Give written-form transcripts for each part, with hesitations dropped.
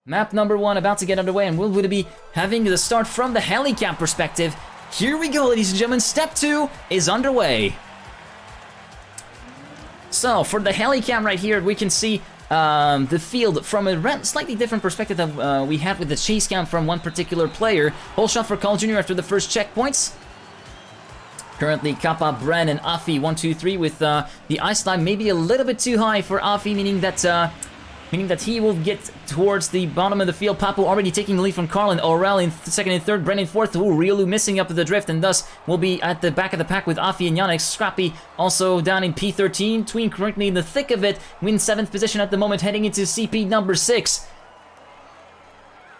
Map number 1 about to get underway, and we'll be having the start from the helicam perspective. Here we go, ladies and gentlemen. Step 2 is underway. So, for the helicam right here, we can see the field from a slightly different perspective than we had with the chase cam from one particular player. Whole shot for Carl Jr. after the first checkpoints. Currently, Kappa, Bren, and Afi 1, 2, 3 with the ice line maybe a little bit too high for Afi, meaning that he will get towards the bottom of the field. Papu already taking the lead from Carl, and Aurel in second and third, Bren in fourth. Ooh, Riolu missing up the drift, and thus will be at the back of the pack with Afi and Yannick. Scrappy also down in P13. Tween currently in the thick of it, wins 7th position at the moment, heading into CP number 6.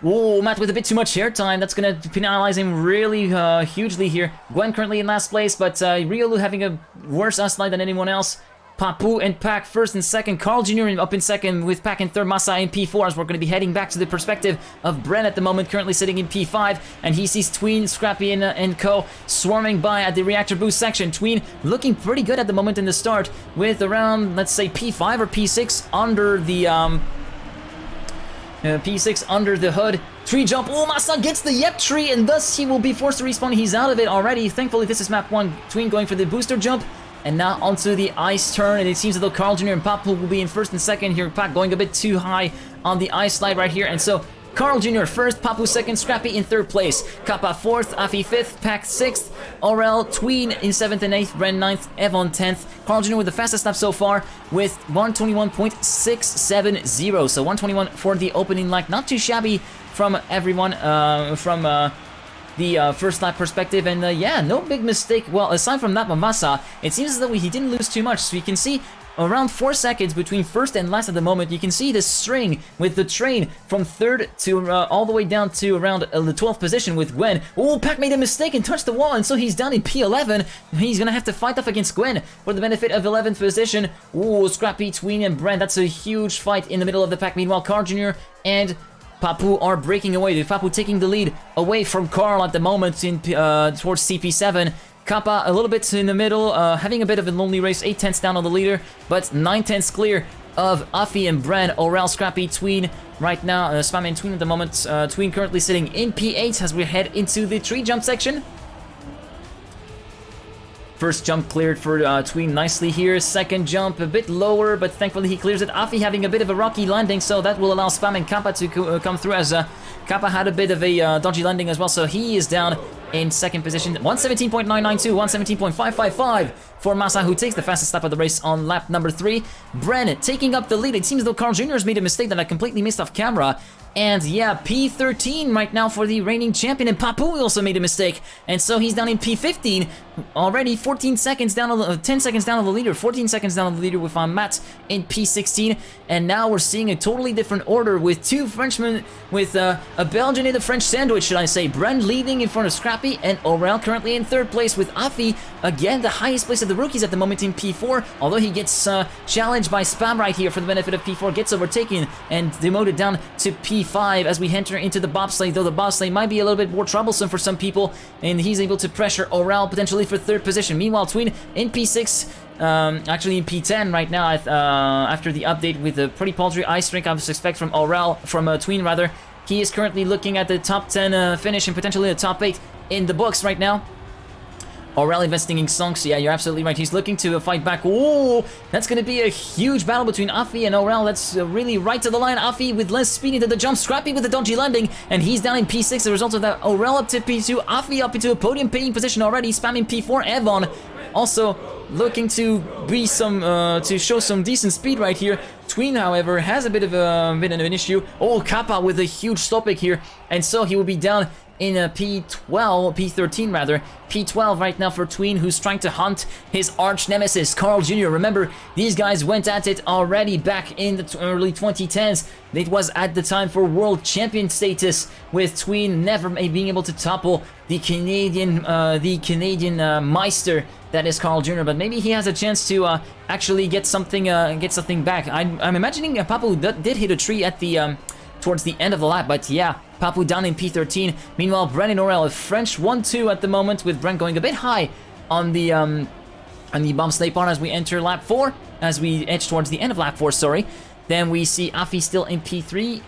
Whoa, Matt with a bit too much airtime. That's going to penalize him really hugely here. Gwen currently in last place, but Riolu having a worse slide than anyone else. Papu and Pack first and second. Carl Jr. up in second with Pack in third. Masa in P4 as we're going to be heading back to the perspective of Bren at the moment, currently sitting in P5. And he sees Tween, Scrappy, and Co. swarming by at the reactor boost section. Tween looking pretty good at the moment in the start with around, let's say, P5 or P6 under the... P6 under the hood. Tree jump. Oh, Masa gets the yep tree, and thus he will be forced to respawn. He's out of it already. Thankfully, this is map 1. Tween going for the booster jump. And now onto the ice turn, and it seems as though Carl Jr. and Papu will be in first and second here. Pac going a bit too high on the ice slide right here, and so Carl Jr. first, Papu second, Scrappy in third place, Kappa fourth, Afi fifth, Pac sixth, Aurel, Tween in 7th and 8th, Bren 9th, Evon 10th. Carl Jr. with the fastest lap so far with 121.670, so 121 for the opening lap. Not too shabby from everyone from the first lap perspective, and yeah, no big mistake. Well, aside from that, Mamasa, it seems as though he didn't lose too much, so you can see around 4 seconds between first and last at the moment. You can see the string with the train from third to all the way down to around the 12th position with Gwen. Oh, Pac made a mistake and touched the wall, and so he's down in P11. He's gonna have to fight off against Gwen for the benefit of 11th position. Oh, Scrappy, Tween, and Brent. That's a huge fight in the middle of the pack. Meanwhile, Carl Jr. and Papu are breaking away. Papu taking the lead away from Carl at the moment in towards CP7. Kappa a little bit in the middle, having a bit of a lonely race. 8/10 down on the leader, but 9/10 clear of Afi and Bren. Aurel, Scrappy, Tween right now, Spam and Tween at the moment. Tween currently sitting in P8 as we head into the tree jump section. First jump cleared for Tween nicely here. Second jump a bit lower, but thankfully he clears it. Afi having a bit of a rocky landing, so that will allow Spam and Kappa to come through, as Kappa had a bit of a dodgy landing as well, so he is down in second position. 117.992, 117.555 for Masa, who takes the fastest lap of the race on lap number 3. Bren taking up the lead. It seems as though Carl Jr. has made a mistake that I completely missed off camera. And yeah, P13 right now for the reigning champion, and Papu also made a mistake, and so he's down in P15 already. 14 seconds down, 10 seconds down on the leader, 14 seconds down on the leader with Matt in P16, and now we're seeing a totally different order with 2 Frenchmen, with a Belgian in the French sandwich, should I say. Bren leading in front of Scrappy, and Aurel currently in 3rd place with Afi, again the highest place of the rookies at the moment in P4, although he gets challenged by Spam right here for the benefit of P4, gets overtaken and demoted down to P5 as we enter into the bobsleigh, though the bobsleigh might be a little bit more troublesome for some people, and he's able to pressure Aurel potentially for 3rd position. Meanwhile, Tween in P6, actually in P10 right now, after the update with a pretty paltry ice rink I would expect from Aurel, from Tween rather. He is currently looking at the top 10 finish and potentially the top 8 in the books right now. Aurel investing in Sonks, yeah, you're absolutely right. He's looking to fight back. Oh, that's going to be a huge battle between Afi and Aurel. That's really right to the line. Afi with less speed into the jump. Scrappy with the dodgy landing, and he's down in P6 as a result of that. Aurel up to P2. Afi up into a podium paying position already, spamming P4. Evon also looking to be to show some decent speed right here. Tween, however, has a bit of an issue. Oh, Kappa with a huge topic here, and so he will be down in P13 rather. P12 right now for Tween, who's trying to hunt his arch nemesis, Carl Jr. Remember, these guys went at it already back in the early 2010s. It was at the time for world champion status, with Tween never being able to topple the Canadian Meister that is Carl Jr. But maybe he has a chance to actually get something back. I'm imagining Papu did hit a tree at the towards the end of the lap, but yeah, Papu down in P13. Meanwhile, Bren and Aurel, a French 1-2 at the moment, with Bren going a bit high on the bobsleigh part as we enter lap 4, as we edge towards the end of lap 4, sorry. Then we see Afi still in P3,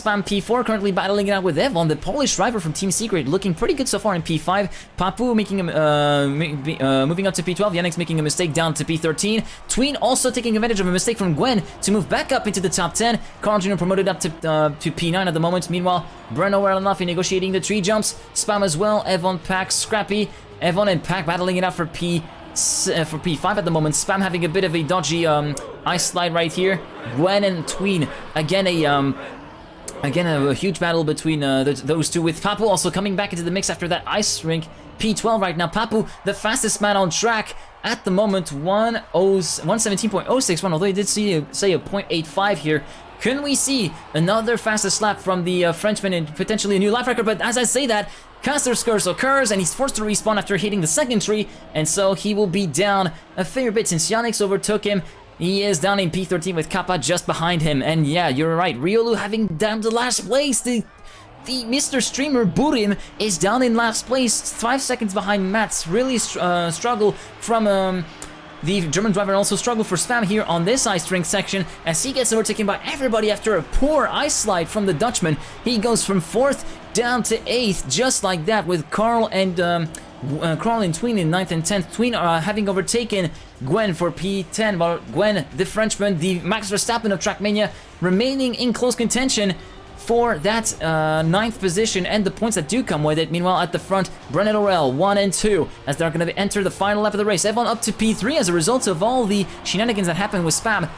Spam P4 currently battling it out with Evon, the Polish driver from Team Secret, looking pretty good so far in P5. Papu making moving up to P12. Yannick's making a mistake down to P13. Tween also taking advantage of a mistake from Gwen to move back up into the top 10. Carl Jr. promoted up to P9 at the moment. Meanwhile, Breno well enough in negotiating the tree jumps. Spam as well. Evon, Pack, Scrappy. Evon and Pack battling it out for P5 at the moment. Spam having a bit of a dodgy ice slide right here. Gwen and Tween again a huge battle between those two, with Papu also coming back into the mix after that ice rink. P12 right now. Papu, the fastest man on track at the moment, 117.061, although he did say a 0.85 here. Can we see another fastest lap from the Frenchman and potentially a new lap record? But as I say that, Caster's curse occurs and he's forced to respawn after hitting the second tree, and so he will be down a fair bit since Yannick's overtook him. He is down in P13 with Kappa just behind him. And yeah, you're right, Riolu having down the last place. The Mr. Streamer Burim is down in last place, 5 seconds behind Mats. Really struggle from the German driver, and also struggle for Spam here on this ice rink section as he gets overtaken by everybody after a poor ice slide from the Dutchman. He goes from 4th down to 8th just like that, with Carl and Tween in 9th and 10th. Tween having overtaken Gwen for P10, while Gwen, the Frenchman, the Max Verstappen of TrackMania, remaining in close contention for that 9th position and the points that do come with it. Meanwhile, at the front, Brennan Orell 1 and 2 as they're going to enter the final lap of the race. Evon up to P3 as a result of all the shenanigans that happened with Spam.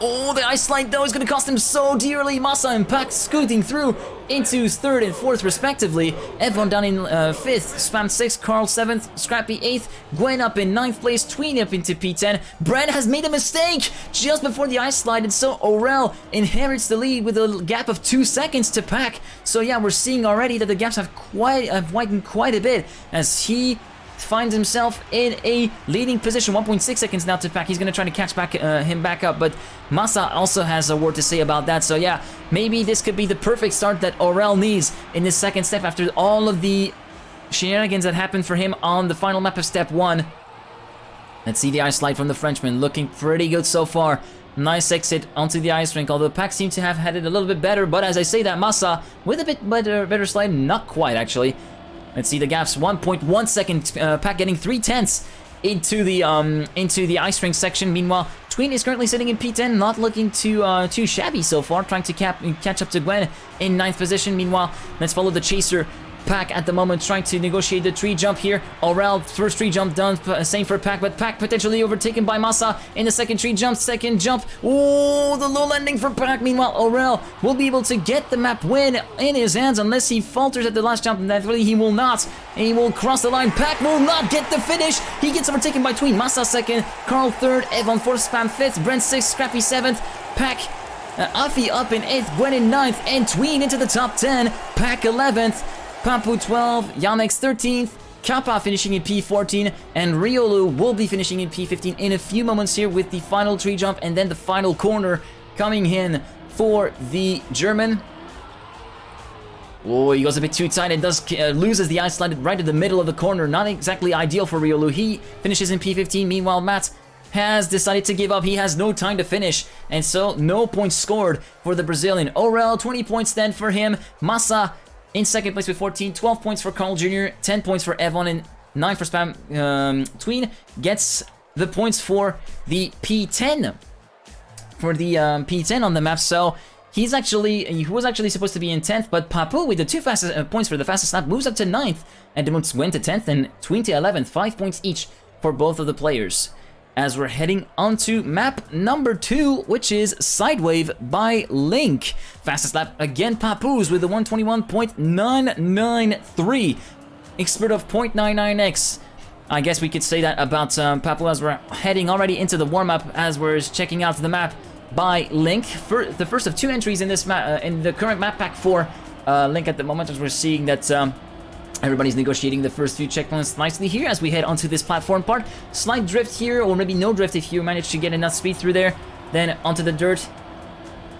Oh, the ice slide though is going to cost him so dearly. Massa and Pack scooting through into 3rd and 4th respectively. Evon down in 5th, Spam 6th, Carl 7th, Scrappy 8th, Gwen up in 9th place, Tween up into P10. Brad has made a mistake just before the ice slide, and so Orell inherits the lead with a gap of 2 seconds to Pack. So yeah, we're seeing already that the gaps have widened quite a bit as he finds himself in a leading position. 1.6 seconds now to Pack. He's going to try to catch him back up, but Massa also has a word to say about that. So yeah, maybe this could be the perfect start that Orell needs in this second step after all of the shenanigans that happened for him on the final map of step 1. Let's see the ice slide from the Frenchman, looking pretty good so far. Nice exit onto the ice rink, although Pack seemed to have had it a little bit better, but as I say that, Massa with a bit better slide, not quite actually. Let's see the gaps, 1.1 second, Pack getting 3/10 into the ice rink section. Meanwhile, Tween is currently sitting in P10, not looking too shabby so far, trying to catch up to Gwen in 9th position. Meanwhile, let's follow the chaser. Pack at the moment trying to negotiate the tree jump here. Orell, first tree jump done, same for Pack, but Pack potentially overtaken by Massa in the second tree jump, Oh, the low landing for Pack. Meanwhile, Orell will be able to get the map win in his hands unless he falters at the last jump, and that really he will not. And he will cross the line. Pack will not get the finish. He gets overtaken by Tween. Massa 2nd, Carl 3rd, Evon 4th, Spam 5th, Brent 6th, Scrappy 7th, Pack, Afi up in 8th, Gwen in 9th, and Tween into the top 10. Pack 11th. Papu 12, Yannick's 13th, Kappa finishing in P14, and Riolu will be finishing in P15 in a few moments here with the final tree jump and then the final corner coming in for the German. Oh, he goes a bit too tight and loses the ice slide right in the middle of the corner. Not exactly ideal for Riolu. He finishes in P15. Meanwhile, Matt has decided to give up. He has no time to finish, and so no points scored for the Brazilian. Orell, 20 points then for him. Massa in 2nd place with 14, 12 points for Carl Jr., 10 points for Evon, and 9 for Spam. Tween gets the points for the P10. For the P10 on the map, so he was actually supposed to be in 10th, but Papu with the 2 fastest points for the fastest lap moves up to 9th, and demotes Gwen to 10th and Tween to 11th, 5 points each for both of the players. As we're heading onto map number 2, which is Sidewave by Link. Fastest lap again, Papu's with the 121.993. Expert of 0.99x. I guess we could say that about Papu as we're heading already into the warm-up as we're checking out the map by Link. For the first of 2 entries in this in the current map pack for Link at the moment, as we're seeing that everybody's negotiating the first few checkpoints nicely here as we head onto this platform part. Slight drift here, or maybe no drift if you manage to get enough speed through there. Then onto the dirt.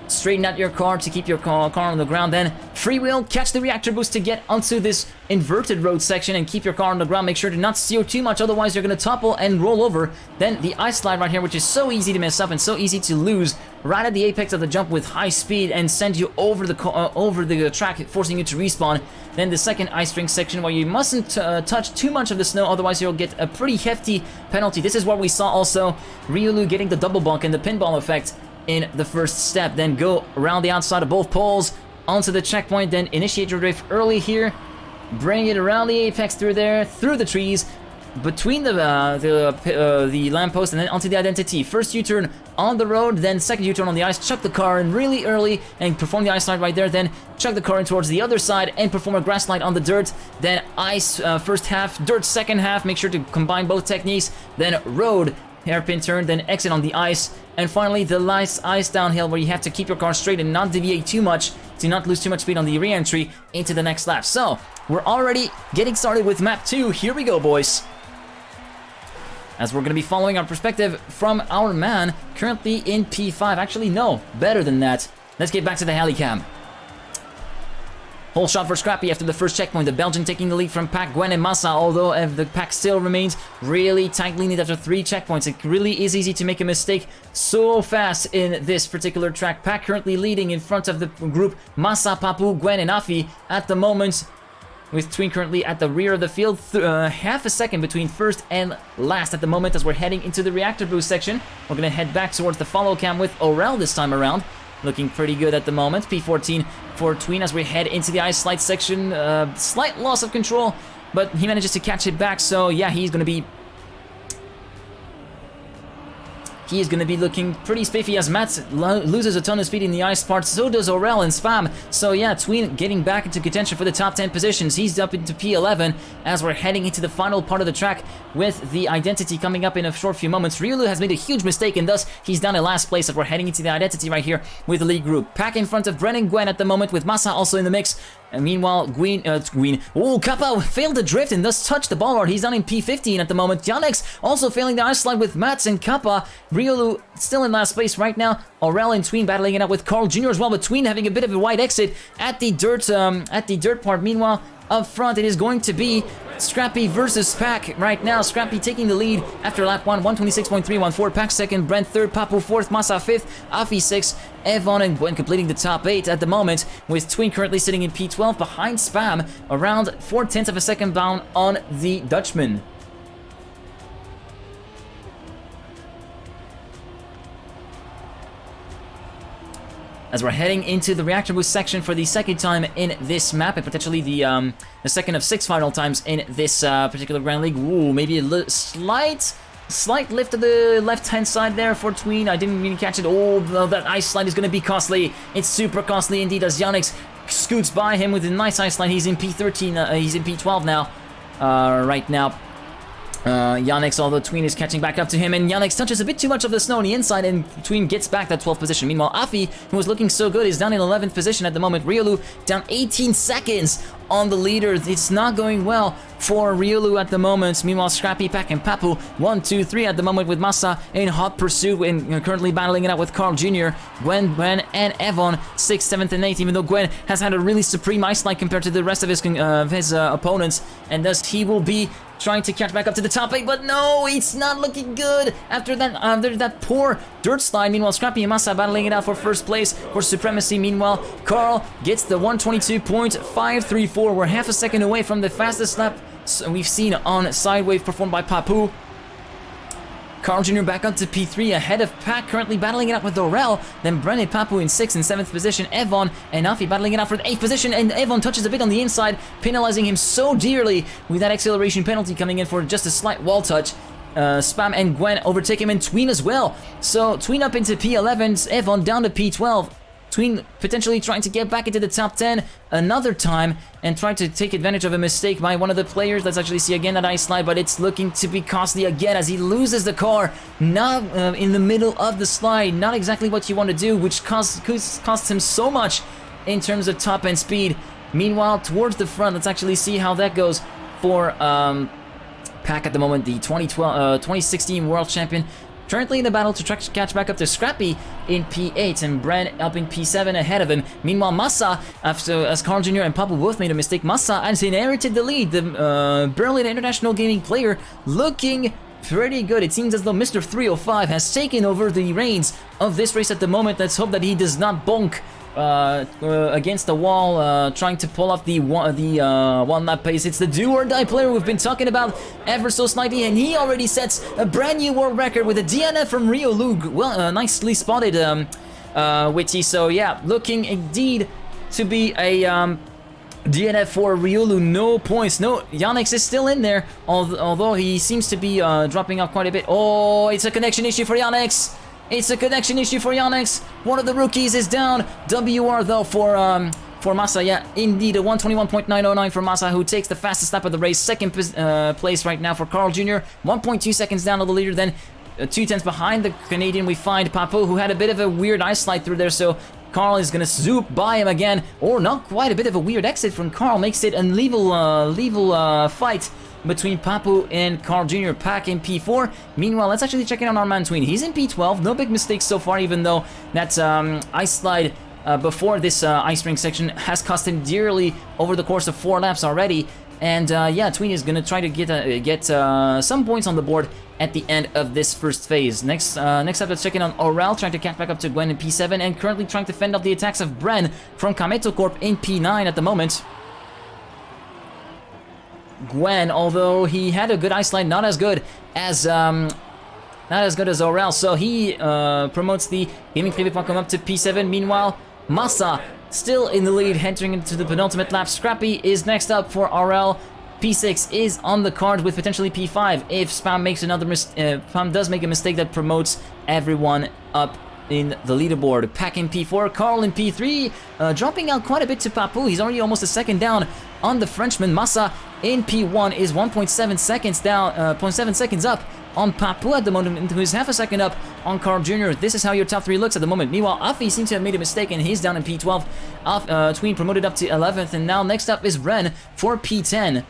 Straighten out your car to keep your car on the ground. Then freewheel, catch the reactor boost to get onto this inverted road section and keep your car on the ground. Make sure to not steer too much, otherwise you're going to topple and roll over. Then the ice slide right here, which is so easy to mess up and so easy to lose right at the apex of the jump with high speed and send you over the track, forcing you to respawn. Then the second ice rink section where you mustn't touch too much of the snow, otherwise you'll get a pretty hefty penalty. This is what we saw also, Ryulu getting the double bunk and the pinball effect in the first step. Then go around the outside of both poles onto the checkpoint, then initiate your drift early here, bring it around the apex through there, through the trees, between the lamppost and then onto the identity. First U-turn on the road, then second U-turn on the ice, chuck the car in really early and perform the ice slide right there, then chuck the car in towards the other side and perform a grass slide on the dirt, then ice first half, dirt second half, make sure to combine both techniques, then road, hairpin turn, then exit on the ice, and finally the last ice downhill where you have to keep your car straight and not deviate too much to not lose too much speed on the re-entry into the next lap. So, we're already getting started with map 2, here we go boys. As we're going to be following our perspective from our man, currently in P5. Actually, no, better than that. Let's get back to the helicam. Whole shot for Scrappy after the first checkpoint. The Belgian taking the lead from Pac, Gwen, and Massa, although the pack still remains really tightly knit after 3 checkpoints. It really is easy to make a mistake so fast in this particular track. Pac currently leading in front of the group. Massa, Papu, Gwen, and Afi at the moment, with Tween currently at the rear of the field, half a second between first and last at the moment as we're heading into the reactor boost section. We're going to head back towards the follow cam with Aurel this time around. Looking pretty good at the moment. P14 for Tween as we head into the ice slide section. Slight loss of control, but he manages to catch it back, so yeah, he's going to be looking pretty spiffy as Matt loses a ton of speed in the ice part. So does Aurel and Spam. So yeah, Tween getting back into contention for the top 10 positions. He's up into P11 as we're heading into the final part of the track with the identity coming up in a short few moments. Ryulu has made a huge mistake and thus he's down in last place as we're heading into the identity right here with the lead group. Pack in front of Bren and Gwen at the moment with Massa also in the mix. And meanwhile, Kappa failed the drift and thus touched the ball board. He's down in P15 at the moment. Yannex also failing the ice slide with Mats and Kappa. Ryulu still in last place right now. Aurel and Tween battling it out with Carl Jr. as well, but Tween having a bit of a wide exit at the dirt part. Meanwhile, up front, it is going to be Scrappy versus Pac right now. Scrappy taking the lead after lap 1, 126.314. Pac second, Brent third, Papu fourth, Massa fifth, Afi sixth, Evon and Gwen completing the top 8 at the moment, with Tween currently sitting in P12 behind Spam, around 0.4 of a second down on the Dutchman. As we're heading into the reactor boost section for the second time in this map, and potentially the second of 6 final times in this particular Grand League. Ooh, maybe a slight lift to the left-hand side there for Tween. I didn't really catch it. Oh, that ice slide is going to be costly. It's super costly indeed as Yannex scoots by him with a nice ice slide. He's in P13, he's in P12 now, right now. Yannex, although Tween is catching back up to him, and Yannex touches a bit too much of the snow on the inside, and Tween gets back that 12th position. Meanwhile, Afi, who was looking so good, is down in 11th position at the moment. Ryulu down 18 seconds on the leader. It's not going well for Ryulu at the moment. Meanwhile, Scrappy, Pac, and Papu 1, 2, 3 at the moment with Massa in hot pursuit and currently battling it out with Carl Jr., Gwen, and Evon 6th, 7th, and 8th, even though Gwen has had a really supreme ice slide compared to the rest of his opponents, and thus he will be trying to catch back up to the top 8, but no, it's not looking good after that poor dirt slide. Meanwhile, Scrappy and Massa battling it out for first place for supremacy. Meanwhile, Carl gets the 122.534. We're half a second away from the fastest lap we've seen on Sidewave performed by Papu. Carl Jr. back up to P3 ahead of Pac, currently battling it out with Aurel. Then Brennan Papu in 6th and 7th position. Evon and Afi battling it out for the 8th position, and Evon touches a bit on the inside, penalizing him so dearly with that acceleration penalty coming in for just a slight wall touch. Spam and Gwen overtake him, and Tween as well. So Tween up into P11, Evon down to P12. Tween potentially trying to get back into the top 10 another time and try to take advantage of a mistake by one of the players. Let's actually see again that ice slide, but it's looking to be costly again as he loses the car, not in the middle of the slide. Not exactly what you want to do, which costs him so much in terms of top end speed. Meanwhile, towards the front, let's actually see how that goes for Pac at the moment, the 2016 world champion. Currently in the battle to catch back up to Scrappy in P8 and Bren up in P7 ahead of him. Meanwhile, Massa, as Carl Jr. and Papu both made a mistake, Massa has inherited the lead. The Berlin international gaming player looking pretty good. It seems as though Mr. 305 has taken over the reins of this race at the moment. Let's hope that he does not bonk against the wall, trying to pull off the one lap pace. It's the do or die player we've been talking about ever so slightly, and he already sets a brand new world record with a DNF from Rio Lug. Well, nicely spotted, Witty. So yeah, looking indeed to be a DNF for Riolu, no points. No, Yannick is still in there, although he seems to be dropping off quite a bit. Oh, it's a connection issue for Yannick. It's a connection issue for Yannick. One of the rookies is down. WR though for Massa. Yeah, indeed, a 121.909 for Massa, who takes the fastest lap of the race. Second place right now for Carl Jr. 1.2 seconds down on the leader. Then 2/10 behind the Canadian, we find Papo, who had a bit of a weird ice slide through there. So Carl is gonna zoop by him again, or not quite. A bit of a weird exit from Carl makes it a level fight between Papu and Carl Jr. Pack in P4. Meanwhile, let's actually check in on our man Tween. He's in P12, no big mistakes so far, even though that ice slide before this ice rink section has cost him dearly over the course of 4 laps already. And yeah, Tween is gonna try to get some points on the board at the end of this first phase. Next up, let's check in on Aurel, trying to catch back up to Gwen in P7, and currently trying to fend off the attacks of Bren from Kameto Corp in P9 at the moment. Gwen, although he had a good ice slide, not as good as Aurel, so he promotes the Gaming Privé.com up to P7. Meanwhile, Massa still in the lead, entering into the penultimate lap. Scrappy is next up for Aurel. P6 is on the card with potentially P5 if Spam makes Spam does make a mistake that promotes everyone up in the leaderboard. Pack in P4, Carl in P3, dropping out quite a bit to Papu. He's already almost a second down on the Frenchman. Massa in P1 is 1.7 seconds down, 0.7 seconds up on Papu at the moment, who's half a second up on Carl Jr. This is how your top 3 looks at the moment. Meanwhile, Afi seems to have made a mistake and he's down in P12. Tween promoted up to 11th, and now next up is Ren for P10.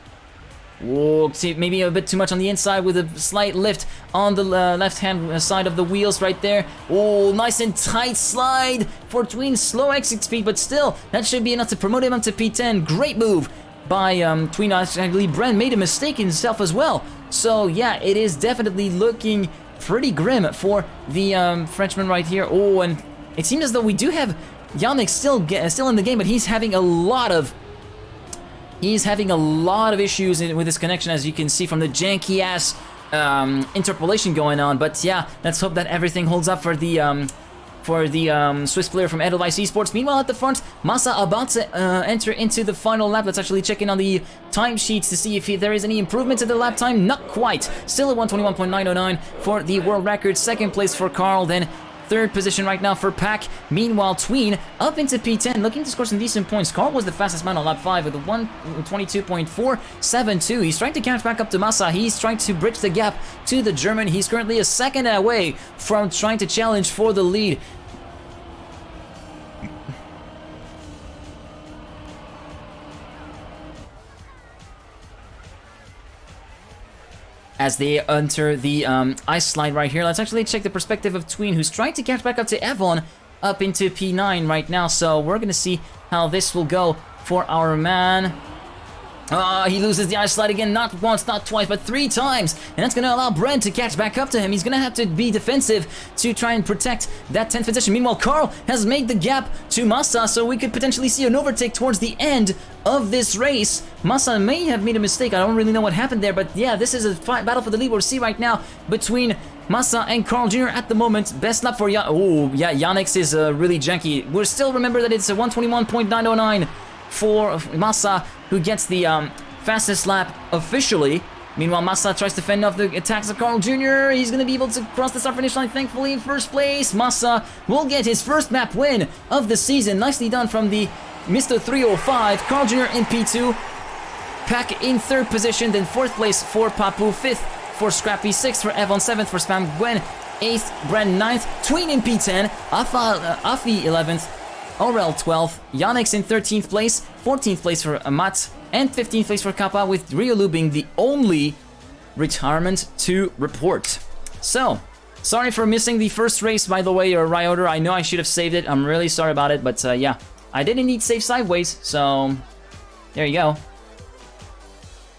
Whoa, see, maybe a bit too much on the inside with a slight lift on the left-hand side of the wheels right there. Oh, nice and tight slide for Tween. Slow exit speed, but still, that should be enough to promote him up to P10. Great move by Tween. Actually, Bren made a mistake himself as well. So, yeah, it is definitely looking pretty grim for the Frenchman right here. Oh, and it seems as though we do have Yannick still in the game, but he's having a lot of issues with his connection, as you can see from the janky-ass interpolation going on. But yeah, let's hope that everything holds up for the Swiss player from Edelweiss Esports. Meanwhile, at the front, Massa about to enter into the final lap. Let's actually check in on the timesheets to see if there is any improvement to the lap time. Not quite. Still at 121.909 for the world record. Second place for Carl, then third position right now for Pack. Meanwhile, Tween up into P10, looking to score some decent points. Carl was the fastest man on lap 5 with a 122.472. He's trying to catch back up to Massa. He's trying to bridge the gap to the German. He's currently a second away from trying to challenge for the lead. As they enter the ice slide right here, let's actually check the perspective of Tween, who's trying to catch back up to Evon up into P9 right now. So we're going to see how this will go for our man. He loses the ice slide again, not once, not twice, but 3 times. And that's going to allow Brent to catch back up to him. He's going to have to be defensive to try and protect that 10th position. Meanwhile, Carl has made the gap to Massa, so we could potentially see an overtake towards the end of this race. Massa may have made a mistake. I don't really know what happened there, but yeah, this is a battle for the lead we'll see right now between Massa and Carl Jr. at the moment. Best lap for Yannick is really janky. We'll still remember that it's a 121.909 for Massa, who gets the fastest lap officially. Meanwhile, Massa tries to fend off the attacks of Carl Jr. He's going to be able to cross the start finish line, thankfully, in first place. Massa will get his first map win of the season. Nicely done from the Mr. 305. Carl Jr. in P2. Pack in third position, then fourth place for Papu, fifth for Scrappy, sixth for Evan, seventh for Spam Gwen, eighth Bren, ninth, Tween in P10, Afi 11th, Aurel 12th, Yannick in 13th place, 14th place for Amat, and 15th place for Kappa, with Riolu being the only retirement to report. So, sorry for missing the first race, by the way, Ryoder. I know I should have saved it. I'm really sorry about it, but yeah, I did indeed save sideways, so there you go.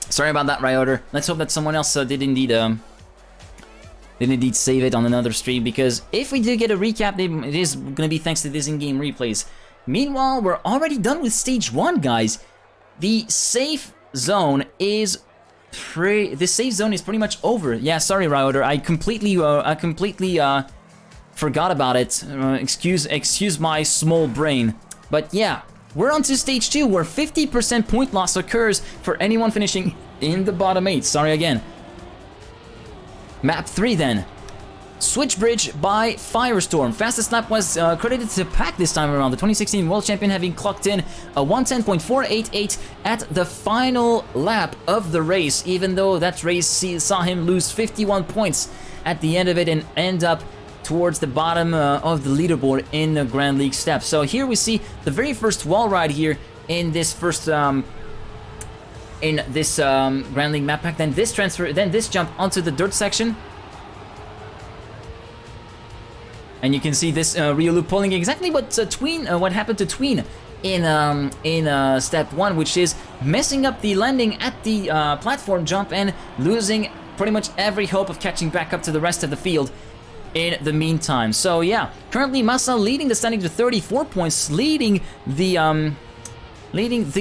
Sorry about that, Ryoder. Let's hope that someone else did indeed did indeed save it on another stream, because if we do get a recap, it is going to be thanks to this in-game replays. Meanwhile, we're already done with stage 1, guys. The safe zone is pretty much over. Yeah, sorry, Rioter, I completely forgot about it. Excuse my small brain. But yeah, we're on to stage 2, where 50% point loss occurs for anyone finishing in the bottom 8. Sorry again. Map 3 then. Switchbridge by Firestorm. Fastest lap was credited to Pack this time around, the 2016 world champion, having clocked in a 1:10.488 at the final lap of the race, even though that race saw him lose 51 points at the end of it and end up towards the bottom of the leaderboard in the Grand League step. So here we see the very first wall ride here in this first Grand League map pack. Then this transfer, then this jump onto the dirt section. And you can see this Riolu pulling exactly what what happened to Tween in step 1, which is messing up the landing at the platform jump and losing pretty much every hope of catching back up to the rest of the field in the meantime. So yeah, currently Massa leading the standing to 34 points, leading the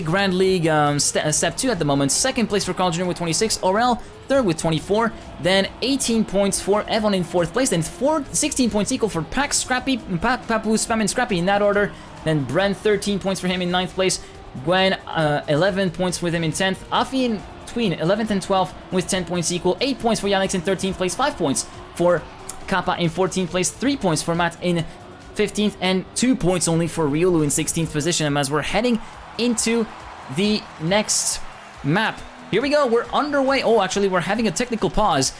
Grand League step 2 at the moment. Second place for Carl Jr. with 26, Aurel third with 24, then 18 points for Evan in 4th place, then 16 points equal for Pack, Scrappy, Papu, Spam, and Scrappy in that order. Then Bren, 13 points for him in 9th place, Gwen, 11 points with him in 10th, Afi and Tween, 11th and 12th with 10 points equal, 8 points for Yannick in 13th place, 5 points for Kappa in 14th place, 3 points for Matt in 15th, and 2 points only for Riolu in 16th position. And as we're heading into the next map, here we go, we're underway. Oh, actually, we're having a technical pause,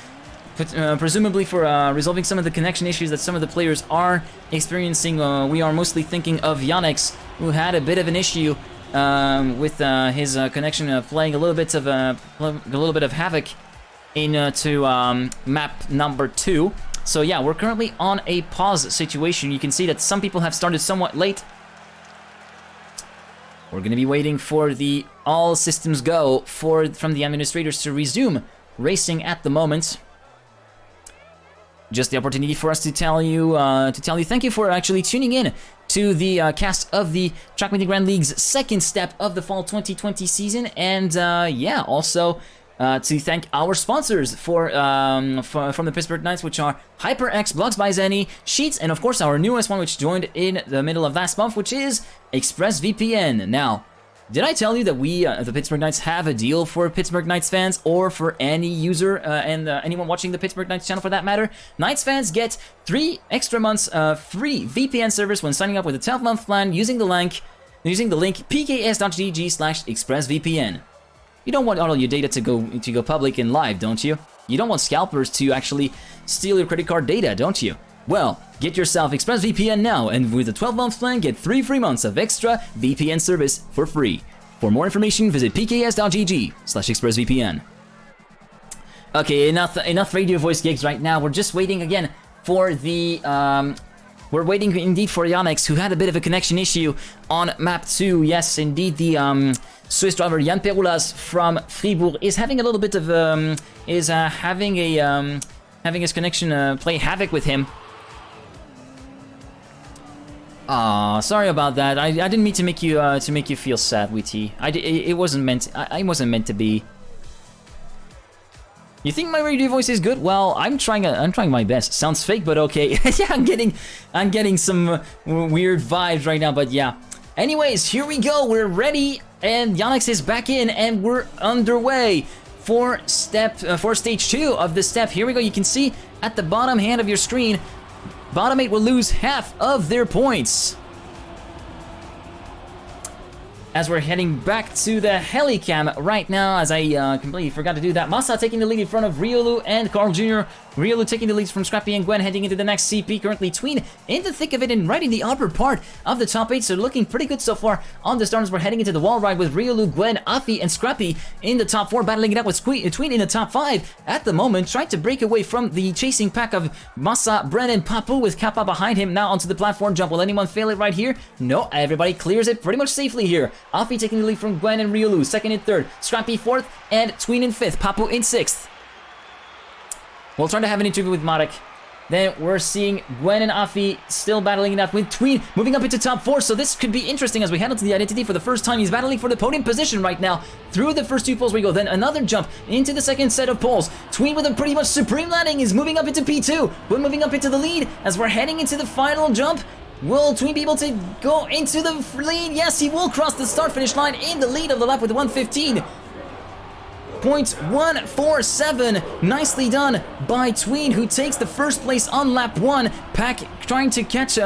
presumably for resolving some of the connection issues that some of the players are experiencing. We are mostly thinking of Yannick, who had a bit of an issue with his connection playing a little bit of havoc into map number 2. So yeah, we're currently on a pause situation. You can see that some people have started somewhat late. We're going to be waiting for the all systems go from the administrators to resume racing at the moment. Just the opportunity for us to tell you thank you for actually tuning in to the cast of the TrackMania Grand League's second step of the fall 2020 season, and yeah, also to thank our sponsors from the Pittsburgh Knights, which are HyperX, Blogs by Zenny, Sheets, and of course our newest one, which joined in the middle of last month, which is ExpressVPN. Now, did I tell you that we, the Pittsburgh Knights, have a deal for Pittsburgh Knights fans, or for any user and anyone watching the Pittsburgh Knights channel for that matter? Knights fans get 3 extra months free VPN service when signing up with a 12-month plan using the link pks.gg/expressvpn. You don't want all your data to go public and live, don't you? You don't want scalpers to actually steal your credit card data, don't you? Well, get yourself ExpressVPN now, and with a 12-month plan, get 3 free months of extra VPN service for free. For more information, visit pks.gg/expressvpn. Okay, enough radio voice gigs right now. We're just waiting again for the we're waiting indeed for Yannick, who had a bit of a connection issue on map 2. Yes, indeed, the Swiss driver Jan Peroulas from Fribourg is having a little bit of having his connection play havoc with him. Sorry about that. I didn't mean to make you feel sad, Witty. It wasn't meant. I wasn't meant to be. You think my radio voice is good? Well, I'm trying my best. Sounds fake, but okay. Yeah, I'm getting some weird vibes right now, but yeah. Anyways, here we go. We're ready, and Yannick is back in, and we're underway for stage 2 of the step. Here we go. You can see at the bottom hand of your screen, bottom 8 will lose half of their points. As we're heading back to the helicam right now, as I completely forgot to do that. Massa taking the lead in front of Riolu and Carl Jr. Riolu taking the lead from Scrappy and Gwen, heading into the next CP. Currently Tween in the thick of it and right in the upper part of the top 8. So looking pretty good so far on the starters. We're heading into the wall ride with Riolu, Gwen, Afi, and Scrappy in the top 4, battling it out with Tween in the top 5 at the moment, trying to break away from the chasing pack of Massa, Bren, and Papu, with Kappa behind him. Now onto the platform jump. Will anyone fail it right here? No, everybody clears it pretty much safely here. Afi taking the lead from Gwen and Riolu, second and third. Scrappy 4th, and Tween in 5th. Papu in 6th. We'll try to have an interview with Marek. Then we're seeing Gwen and Afi still battling it out with Tween moving up into top 4. So this could be interesting as we head into the identity for the first time. He's battling for the podium position right now. Through the first 2 poles we go. Then another jump into the second set of poles. Tween with a pretty much supreme landing is moving up into P2. We're moving up into the lead as we're heading into the final jump. Will Tween be able to go into the lead? Yes, he will cross the start-finish line in the lead of the lap with 1:15.147. Nicely done by Tween, who takes the first place on lap 1. Pack trying to catch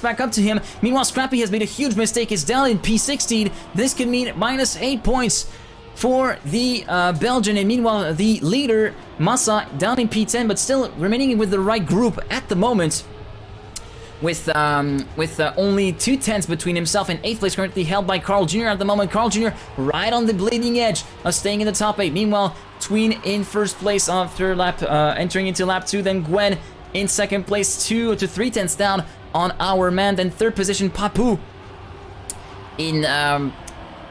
back up to him. Meanwhile, Scrappy has made a huge mistake. It's down in P16. This could mean -8 points for the Belgian. And meanwhile, the leader, Massa, down in P10, but still remaining with the right group at the moment. With only 2 tenths between himself and 8th place, currently held by Carl Jr. at the moment. Carl Jr. right on the bleeding edge of staying in the top 8. Meanwhile, Tween in first place after lap, entering into lap 2. Then Gwen in second place, 2 to 3 tenths down on our man. Then third position, Papu in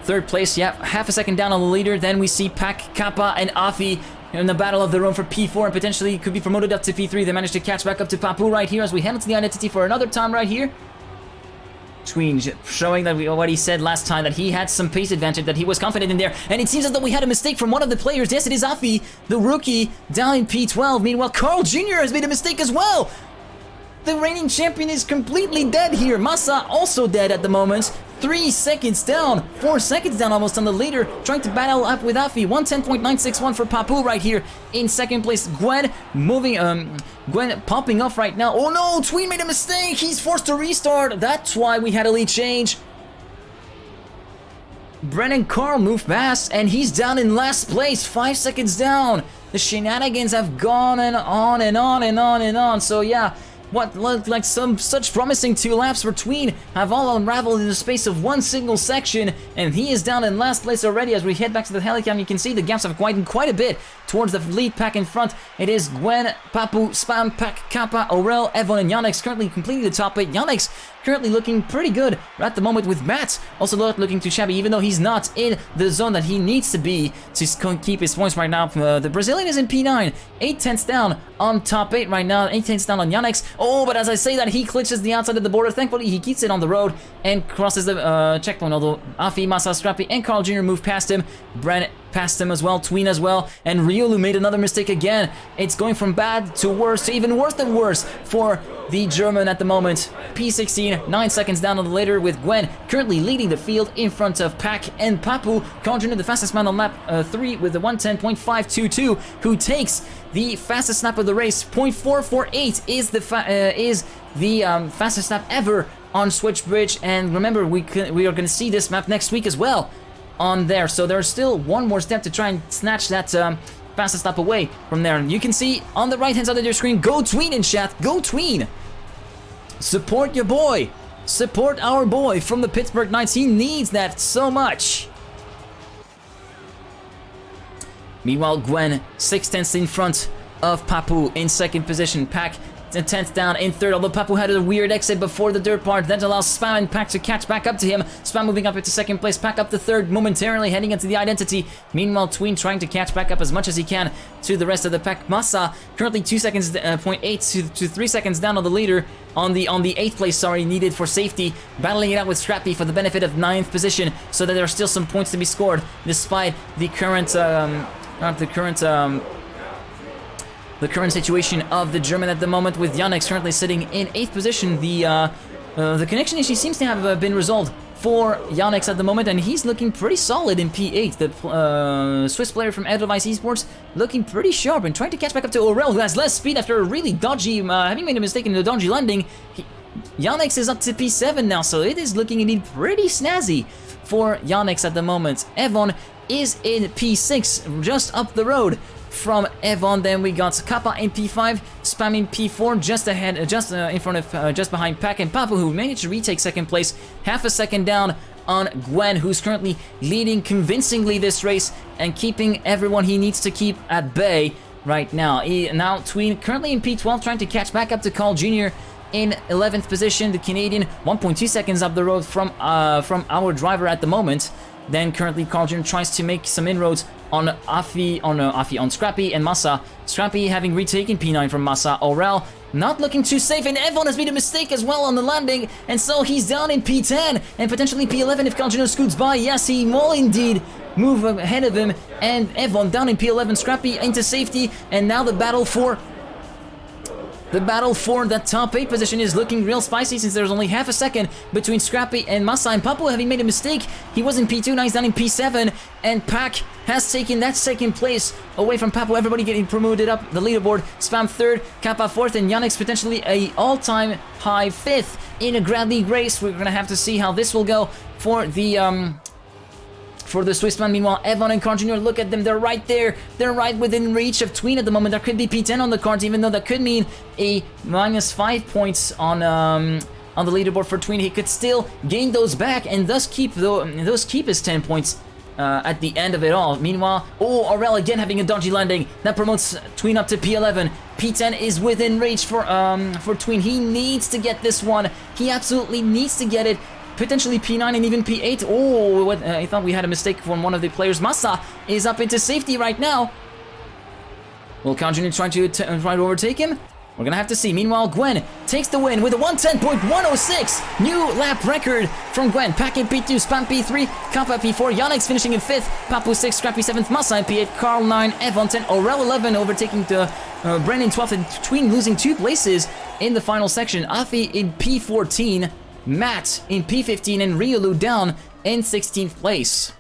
third place. Yeah, half a second down on the leader. Then we see Pac, Kappa, and Afi in the battle of the room for P4 and potentially could be promoted up to P3. They managed to catch back up to Papu right here as we head into the identity for another time right here. Tween showing that what he said last time, that he had some pace advantage, that he was confident in there. And it seems as though we had a mistake from one of the players. Yes, it is Afi, the rookie, down in P12. Meanwhile, Carl Jr. has made a mistake as well. The reigning champion is completely dead here. Massa also dead at the moment. 3 seconds down, 4 seconds down almost on the leader, trying to battle up with Afi. 1:10.961 for Papu right here in second place. Gwen Gwen popping off right now. Oh no, Tween made a mistake. He's forced to restart. That's why we had a lead change. Brennan Carl moved past, and he's down in last place, 5 seconds down. The shenanigans have gone and on and on and on and on. So yeah, what looked like some such promising 2 laps for Tween have all unraveled in the space of 1 single section, and he is down in last place already. As we head back to the helicam, you can see the gaps have widened quite a bit towards the lead pack in front. It is Gwen, Papu, Spam, Pac, Kappa, Aurel, Evon, and Yannick's currently completing the top 8. Yannick's currently looking pretty good at the moment, with Matt also not looking too shabby, even though he's not in the zone that he needs to be to keep his points right now. The Brazilian is in P9, 8 tenths down on top 8 right now, 8 tenths down on Yannick's. Oh, but as I say that, he glitches the outside of the border. Thankfully, he keeps it on the road and crosses the checkpoint, although Afi, Massa, Scrappy, and Carl Jr. move past him. Brent past him as well, Tween as well, and Ryulu made another mistake again. It's going from bad to worse to even worse than worse for the German at the moment. P16, 9 seconds down on the leader, with Gwen currently leading the field in front of Pac and Papu. Carl Jr., the fastest man on lap 3 with the 1:10.522, who takes the fastest lap of the race. 0.448 is the fastest lap ever on Switchbridge, and remember, we are going to see this map next week as well on there, so there's still one more step to try and snatch that fastest lap away from there. And you can see on the right hand side of your screen, go Tween in chat, go Tween! Support your boy, support our boy from the Pittsburgh Knights, he needs that so much. Meanwhile, Gwen 6 tenths in front of Papu in second position. Pac 10th down in third, although Papu had a weird exit before the dirt part. That allows Spam and Pac to catch back up to him. Spam moving up into second place, Pac up to third, momentarily heading into the identity. Meanwhile, Tween trying to catch back up as much as he can to the rest of the pack. Massa currently 2 seconds, 0.8 to 3 seconds down on the leader, on the 8th place, needed for safety, battling it out with Scrappy for the benefit of 9th position, so that there are still some points to be scored despite the current the current situation of the German at the moment, with Yannick currently sitting in 8th position. The connection issue seems to have been resolved for Yannick at the moment, and he's looking pretty solid in P8. The Swiss player from Edelweiss Esports looking pretty sharp and trying to catch back up to Aurel, who has less speed after a really dodgy, having made a mistake in the dodgy landing. Yannick is up to P7 now, so it is looking indeed pretty snazzy for Yannick at the moment. Evon is in P6, just up the road from Evon. Then we got Kappa in P5, Spam in P4, just ahead, just in front of, just behind Pac and Papu, who managed to retake second place, half a second down on Gwen, who's currently leading convincingly this race and keeping everyone he needs to keep at bay right now. Now Tween currently in P12, trying to catch back up to Carl Jr. in 11th position. The Canadian 1.2 seconds up the road from our driver at the moment. Then currently Carl Jr. tries to make some inroads on on Scrappy and Massa. Scrappy having retaken P9 from Massa. Aurel not looking too safe, and Evon has made a mistake as well on the landing, and so he's down in P10 and potentially P11 if Carl Jr. scoots by. Yes, he will indeed move ahead of him, and Evon down in P11, Scrappy into safety, and now the battle for that top 8 position is looking real spicy since there's only half a second between Scrappy and Massa, and Papu having made a mistake. He was in P2, now he's down in P7, and Pac has taken that second place away from Papu. Everybody getting promoted up the leaderboard. Spam 3rd, Kappa 4th, and Yannick's potentially a all-time high 5th in a Grand League race. We're gonna have to see how this will go for the Swissman. Meanwhile, Evon and Carl Jr., look at them, they're right there. They're right within reach of Tween at the moment. There could be P10 on the cards, even though that could mean a -5 points on the leaderboard for Tween. He could still gain those back and thus keep his 10 points at the end of it all. Meanwhile, Aurel again having a dodgy landing. That promotes Tween up to P11. P10 is within reach for Tween. He needs to get this one. He absolutely needs to get it. Potentially P9 and even P8. I thought we had a mistake from one of the players. Massa is up into safety right now. Will Carl Jr. try to overtake him? We're gonna have to see. Meanwhile, Gwen takes the win with a 110.106. New lap record from Gwen. Pack in P2, Spam P3, Kappa P4, Yannick's finishing in 5th, Papu 6th, Scrappy 7th, Massa in P8, Carl 9, Evon 10, Aurel 11 overtaking the Brennan 12th, and Tween losing 2 places in the final section. Afi in P14, Matt in P15, and Riolu down in 16th place.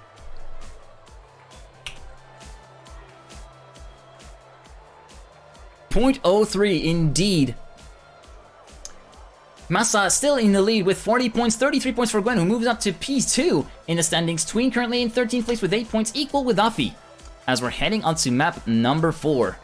.03 indeed. Massa still in the lead with 40 points, 33 points for Gwen, who moves up to P2 in the standings. Tween currently in 13th place with 8 points, equal with Afi, as we're heading onto map number 4.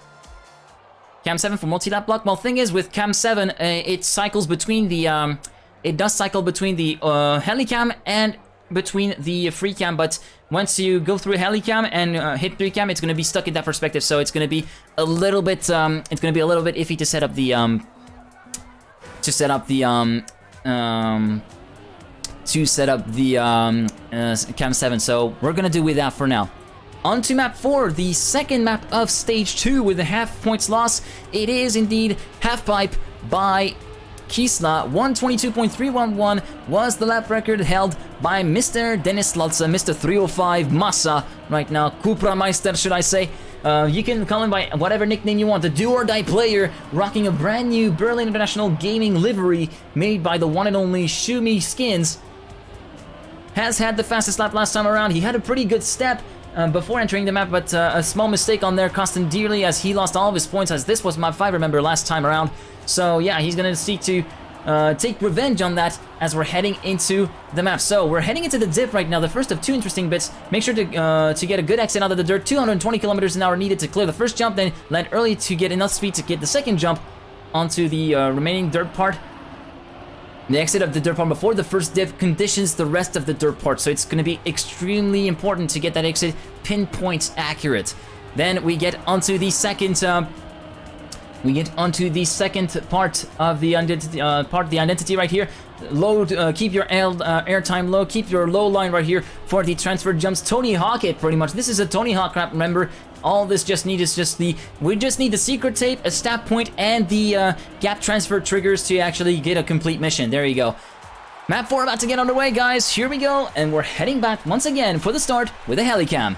Cam 7 for multi-lap block. Well, thing is, with Cam 7, it cycles between the it does cycle between the helicam and between the free cam, but once you go through a helicam and hit 3 cam, it's going to be stuck in that perspective, so it's going to be a little bit iffy to set up the cam 7, so we're going to do with that for now. On to map 4, the second map of stage 2 with a half points loss. It is indeed half pipe by Kisla. 122.311 was the lap record held by Mr. Dennis Lotza, Mr. 305 Massa right now. Kupra Meister, should I say. You can call him by whatever nickname you want. The do-or-die player rocking a brand new Berlin International Gaming livery made by the one and only Shumi Skins. Has had the fastest lap last time around. He had a pretty good step before entering the map, but a small mistake on there cost him dearly as he lost all of his points, as this was map 5, remember, last time around. So yeah, he's gonna seek to take revenge on that as we're heading into the map. So we're heading into the dip right now, the first of 2 interesting bits. Make sure to get a good exit out of the dirt. 220 kilometers an hour needed to clear the first jump, then land early to get enough speed to get the second jump onto the remaining dirt part. The exit of the dirt part before the first dip conditions the rest of the dirt part, so it's going to be extremely important to get that exit pinpoint accurate. Then we get onto the second part of the identity right here. Load, keep your airtime low, keep your low line right here for the transfer jumps. Tony Hawk it pretty much. This is a Tony Hawk crap, remember. All this just need is we just need the secret tape, a stab point, and the gap transfer triggers to actually get a complete mission. There you go. Map 4 about to get underway, guys. Here we go, and we're heading back once again for the start with a helicam.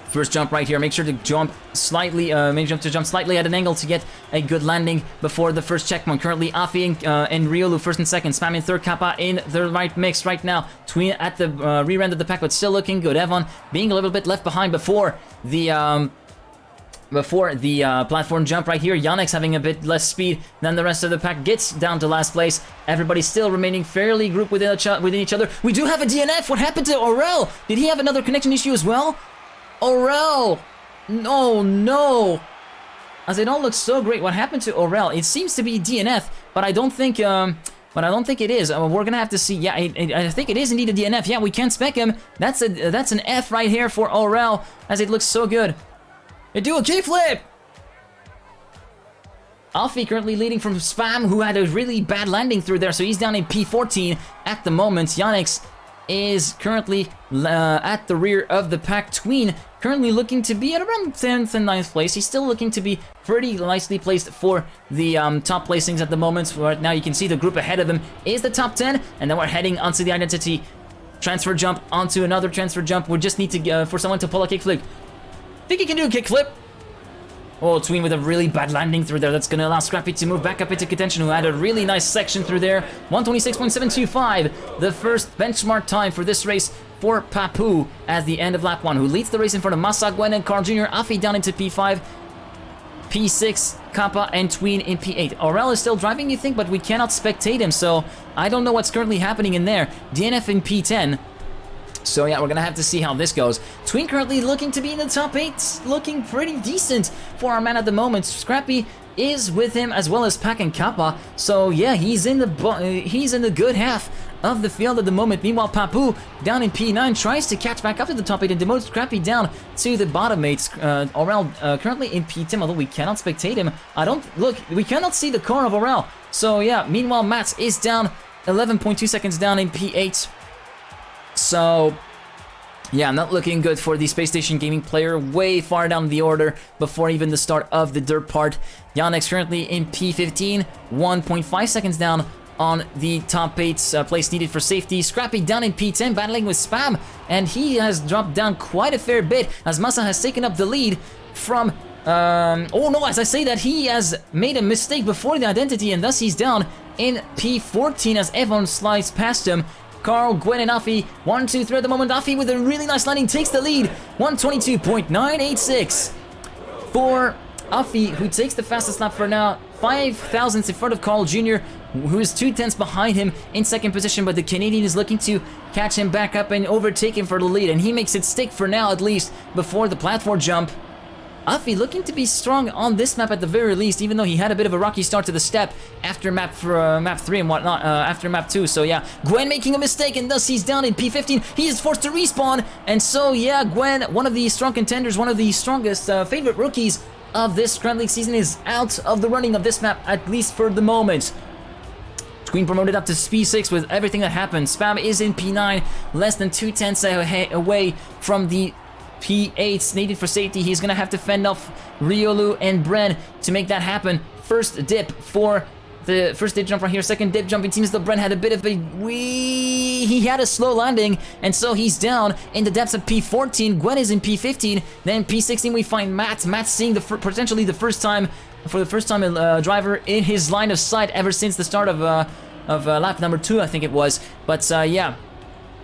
First jump right here. Make sure to jump slightly. Jump slightly at an angle to get a good landing before the first checkpoint. Currently, Afi and Riolu first and second. Spam in third. Kappa in the right mix right now. Tween at the rear end of the pack, but still looking good. Evon being a little bit left behind before the platform jump right here. Yannick's having a bit less speed than the rest of the pack. Gets down to last place. Everybody still remaining fairly grouped within each other. We do have a DNF. What happened to Aurel? Did he have another connection issue as well? Aurel! Oh no! As it all looks so great, what happened to Aurel? It seems to be DNF, but I don't think it is. We're gonna have to see. Yeah, I think it is indeed a DNF. Yeah, we can't spec him. That's an F right here for Aurel, as it looks so good. Do a kickflip! Alfie currently leading from Spam, who had a really bad landing through there, so he's down in P14 at the moment. Yannick's is currently at the rear of the pack. Tween currently looking to be at around 10th and 9th place. He's still looking to be pretty nicely placed for the top placings at the moment. Right now you can see the group ahead of him is the top 10, and then we're heading onto the identity transfer jump, onto another transfer jump. We just need to for someone to pull a kickflip. Think he can do a kickflip? Oh, Tween with a really bad landing through there. That's going to allow Scrappy to move back up into contention, who had a really nice section through there. 126.725, the first benchmark time for this race for Papu at the end of lap 1, who leads the race in front of Massa, Gwen, and Carl Jr. Afi down into P5, P6, Kappa, and Tween in P8. Aurel is still driving, you think, but we cannot spectate him, so I don't know what's currently happening in there. DNF in P10. So yeah, we're gonna have to see how this goes. Tween currently looking to be in the top 8, looking pretty decent for our man at the moment. Scrappy is with him, as well as Pack and Kappa. So yeah, he's in the good half of the field at the moment. Meanwhile, Papu down in P9 tries to catch back up to the top 8 and demotes Scrappy down to the bottom 8. Aurel currently in P10, although we cannot spectate him. We cannot see the car of Aurel. So yeah, meanwhile, Matt is down 11.2 seconds down in P8. So, yeah, not looking good for the Space Station Gaming player, way far down the order before even the start of the dirt part. Yannick's currently in P15, 1.5 seconds down on the top 8 place needed for safety. Scrappy down in P10, battling with Spam, and he has dropped down quite a fair bit as Massa has taken up the lead from... oh no, as I say that, he has made a mistake before the identity, and thus he's down in P14 as Evan slides past him. Carl, Gwen, and Afi, 1, 2, 3 at the moment. Afi with a really nice landing takes the lead, 122.986 for Afi, who takes the fastest lap for now, 5 thousandths in front of Carl Jr., who is 2 tenths behind him in second position, but the Canadian is looking to catch him back up and overtake him for the lead, and he makes it stick for now at least before the platform jump. Afi looking to be strong on this map at the very least, even though he had a bit of a rocky start to the step after map 3 and whatnot, after map 2. So yeah, Gwen making a mistake, and thus he's down in P15. He is forced to respawn, and so yeah, Gwen, one of the strong contenders, one of the strongest favorite rookies of this Grand League season, is out of the running of this map, at least for the moment. Tween promoted up to P6 with everything that happened. Spam is in P9, less than 2 tenths away from the P8 needed for safety. He's gonna have to fend off Riolu and Bren to make that happen. First dip for the first dip jump right here. Second dip jump. It seems that Bren had a bit of a he had a slow landing, and so he's down in the depths of P14. Gwen is in P15. Then P16 we find Matt. Matt seeing potentially the first time a driver in his line of sight ever since the start of lap number 2, I think it was. But yeah.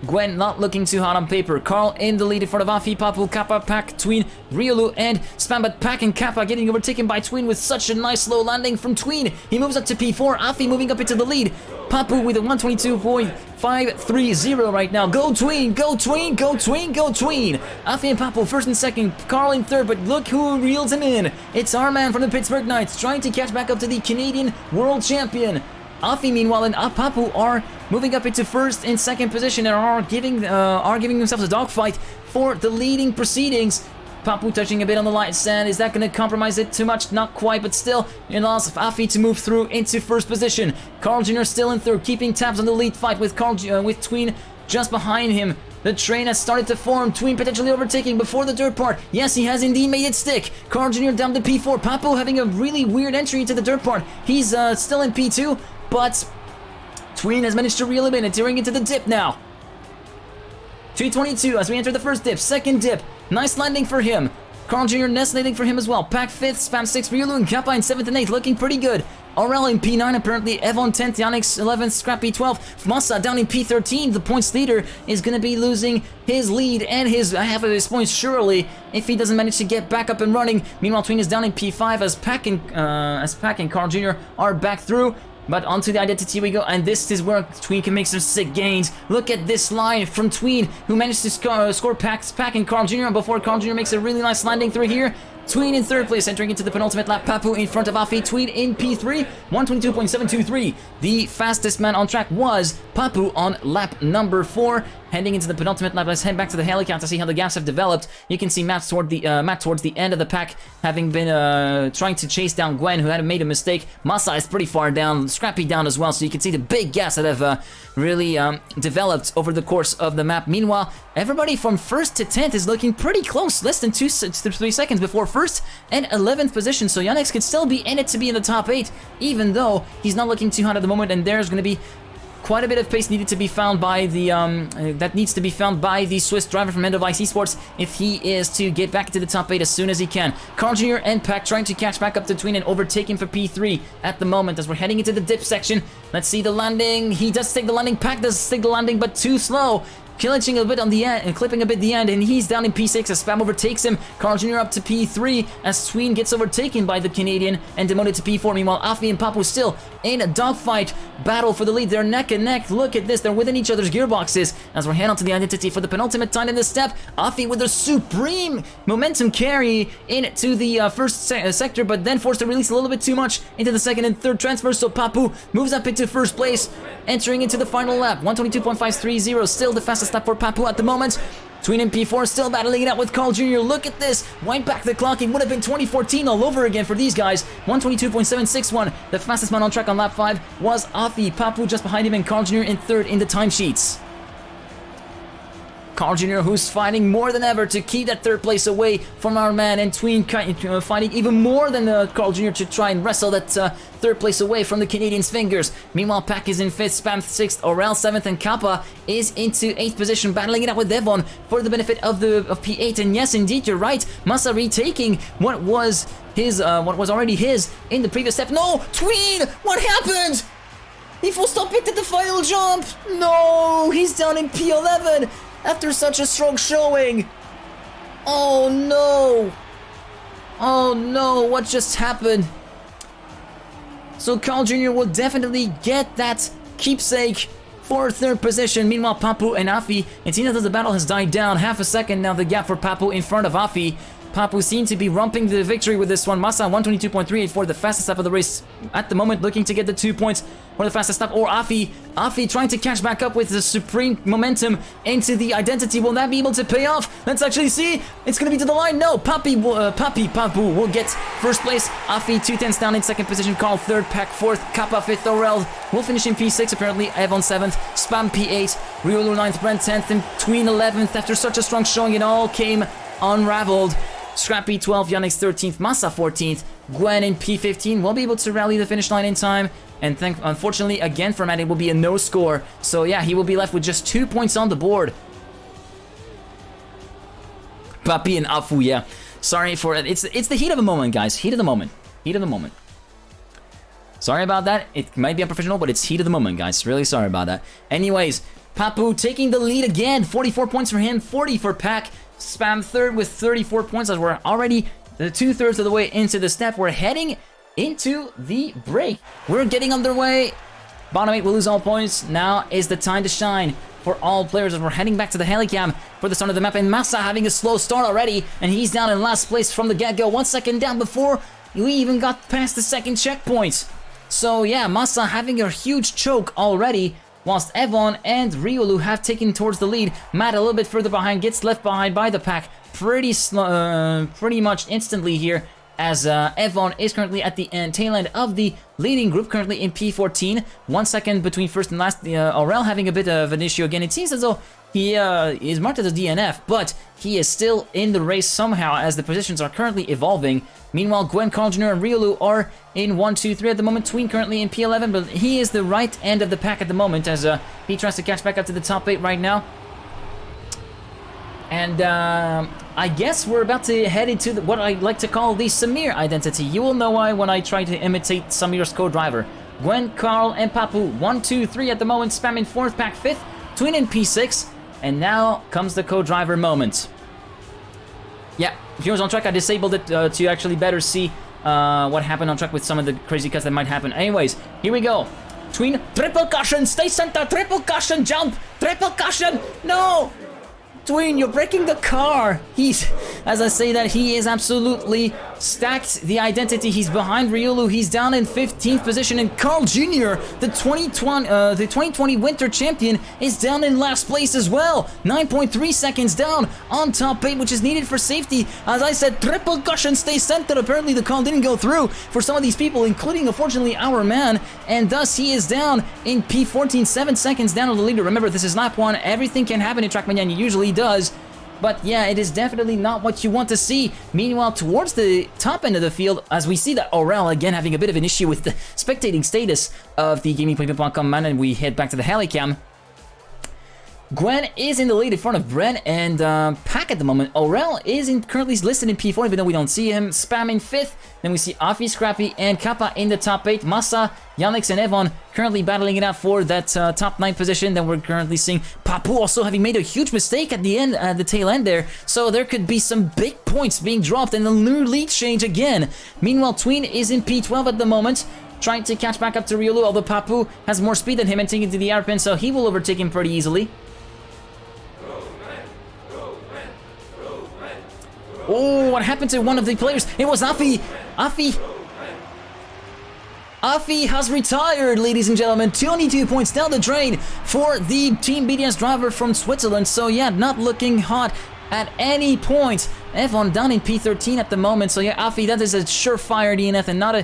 Gwen not looking too hot on paper. Carl in the lead in front of Afi, Papu, Kappa, Pack, Tween, Riolu, and Spam, but Pack and Kappa getting overtaken by Tween with such a nice slow landing from Tween. He moves up to P4, Afi moving up into the lead. Papu with a 122.530 right now. Go Tween, go Tween, go Tween, go Tween. Afi and Papu first and second, Carl in third, but look who reels him in. It's our man from the Pittsburgh Knights trying to catch back up to the Canadian World Champion. Afi, meanwhile, and Papu are moving up into first and second position and are giving themselves a dogfight for the leading proceedings. Papu touching a bit on the light sand. Is that going to compromise it too much? Not quite, but still, it allows Afi to move through into first position. Carl Jr. still in third, keeping tabs on the lead fight with Tween just behind him. The train has started to form. Tween potentially overtaking before the dirt part. Yes, he has indeed made it stick. Carl Jr. down to P4. Papu having a really weird entry into the dirt part. He's still in P2. But Tween has managed to reel him in and tearing into the dip now. 222 as we enter the first dip. Second dip. Nice landing for him. Carl Jr. nest landing for him as well. Pack 5th, Spam 6th, Riolu and Kappa in 7th and 8th. Looking pretty good. Aurel in P9 apparently. Evan 10th, Yannick's 11th, Scrappy 12th. Massa down in P13. The points leader is going to be losing his lead and his half of his points surely if he doesn't manage to get back up and running. Meanwhile, Tween is down in P5 as Pack and Carl Jr. are back through. But onto the identity we go, and this is where Tween can make some sick gains. Look at this line from Tween, who managed to score Pack and Carl Jr. before Carl Jr. makes a really nice landing through here. Tween in third place, entering into the penultimate lap. Papu in front of Afi. Tween in P3, 122.723. The fastest man on track was Papu on lap number 4. Heading into the penultimate lap, let's head back to the heli count to see how the gaps have developed. You can see Matt towards the end of the pack, having been trying to chase down Gwen, who had made a mistake. Masa is pretty far down, Scrappy down as well, so you can see the big gaps that have really developed over the course of the map. Meanwhile, everybody from 1st to 10th is looking pretty close, less than 2 to 3 seconds before 1st and 11th position, so Yannick could still be in it to be in the top 8, even though he's not looking too hot at the moment, and there's going to be quite a bit of pace needed to be found by the Swiss driver from End of Ice Esports if he is to get back to the top 8 as soon as he can. Carl Jr. and Pack trying to catch back up to Tween and overtake him for P3 at the moment as we're heading into the dip section. Let's see the landing. He does take the landing. Pack does take the landing, but too slow. Clinching a bit on the end and clipping a bit the end, and he's down in P6 as Spam overtakes him. Carl Jr. up to P3 as Tween gets overtaken by the Canadian and demoted to P4. Meanwhile, Afi and Papu still in a dogfight battle for the lead. They're neck and neck. Look at this. They're within each other's gearboxes as we're heading on to the identity for the penultimate time in the step. Afi with a supreme momentum carry into the first sector, but then forced to release a little bit too much into the second and third transfers. So Papu moves up into first place, entering into the final lap. 122.530, still the fastest lap for Papu at the moment. Tween and P4 still battling it out with Carl Jr. Look at this. Wind back the clock. It would have been 2014 all over again for these guys. 122.761. The fastest man on track on lap 5 was Afi. Papu just behind him and Carl Jr. in third in the timesheets. Carl Jr. who's fighting more than ever to keep that third place away from our man, and Tween fighting even more than Carl Jr. to try and wrestle that third place away from the Canadian's fingers. Meanwhile, Pack is in 5th, Spam 6th, Aurel 7th, and Kappa is into 8th position, battling it out with Devon for the benefit of P8. And yes, indeed, you're right, Masa retaking what was already his in the previous step. No, Tween, what happened? He full stop picked at the final jump. No, he's down in P11. After such a strong showing. Oh no. Oh no, what just happened? So Carl Jr. will definitely get that keepsake for third position. Meanwhile, Papu and Afi, it seems that the battle has died down. Half a second now the gap for Papu in front of Afi. Papu seems to be romping the victory with this one. Masa 122.384, the fastest lap of the race at the moment, looking to get the 2 points for the fastest lap. Or Afi trying to catch back up with the supreme momentum into the identity. Will that be able to pay off? Let's actually see. It's going to be to the line. No, Papu will get first place. Afi 2 tenths down in second position. Carl third, Pack fourth, Kappa 5th, Aurel will finish in P6 apparently. Evan 7th, Spam P8, Riolu 9th, Brent 10th, and Tween 11th. After such a strong showing, it all came unraveled. Scrappy 12th, Yannick's 13th, Masa 14th, Gwen in P15 will be able to rally the finish line in time, and unfortunately again for Matt it will be a no score, so yeah, he will be left with just 2 points on the board. Papi and Afu, yeah, sorry for it, it's the heat of the moment, guys, heat of the moment. Sorry about that, it might be unprofessional, but it's heat of the moment, guys, really sorry about that. Anyways, Papu taking the lead again, 44 points for him, 40 for Pack. Spam third with 34 points as we're already 2/3 of the way into the step. We're heading into the break. We're getting underway. Bottom 8 will lose all points. Now is the time to shine for all players as we're heading back to the helicam for the start of the map. And Masa having a slow start already, and he's down in last place from the get-go. 1 second down before we even got past the second checkpoint. So yeah, Masa having a huge choke already, whilst Evon and Riolu have taken towards the lead. Matt a little bit further behind, gets left behind by the Pack pretty much instantly here, as Evon is currently at the tail end of the leading group, currently in P14. 1 second between first and last. Aurel having a bit of an issue again. It seems as though he is marked as a DNF, but he is still in the race somehow as the positions are currently evolving. Meanwhile, Gwen, Carl Jr. and Riolu are in 1, 2, 3 at the moment. Tween currently in P11, but he is the right end of the pack at the moment as he tries to catch back up to the top 8 right now. And I guess we're about to head into what I like to call the Samir identity. You will know why when I try to imitate Samir's co-driver. Gwen, Carl, and Papu, 1, 2, 3 at the moment. Spam in 4th, Pack 5th, Tween in P6, and now comes the co-driver moment. Yeah, viewers on track, I disabled it to actually better see what happened on track with some of the crazy cuts that might happen. Anyways, here we go. Tween, triple caution, stay center, triple caution, jump, triple caution, no! Tween, you're breaking the car. as I say that he is absolutely stacked. The identity, he's behind Riolu. He's down in 15th position, and Carl Jr., the 2020 Winter Champion, is down in last place as well. 9.3 seconds down on top 8, which is needed for safety. As I said, triple caution, stay center. Apparently the call didn't go through for some of these people, including, unfortunately, our man, and thus he is down in P14, 7 seconds down on the leader. Remember, this is lap 1. Everything can happen in TrackMania, and it usually does. But yeah, it is definitely not what you want to see. Meanwhile, towards the top end of the field, as we see that Aurel again having a bit of an issue with the spectating status of the gaming.com man, and we head back to the Helicam. Gwen is in the lead in front of Bren and Pack at the moment. Aurel is currently listed in P4, even though we don't see him. Spam in 5th. Then we see Afi, Scrappy, and Kappa in the top 8. Massa, Yannick, and Evon currently battling it out for that top 9 position. Then we're currently seeing Papu also having made a huge mistake at the end, at the tail end there. So there could be some big points being dropped and a new lead change again. Meanwhile, Tween is in P12 at the moment, trying to catch back up to Riolu, although Papu has more speed than him and taking to the airpin, so he will overtake him pretty easily. Oh, what happened to one of the players? It was Afi. Afi has retired, ladies and gentlemen. 22 points down the drain for the Team BDS driver from Switzerland. So yeah, not looking hot at any point. Evon down in P13 at the moment. So yeah, Afi, that is a surefire DNF and not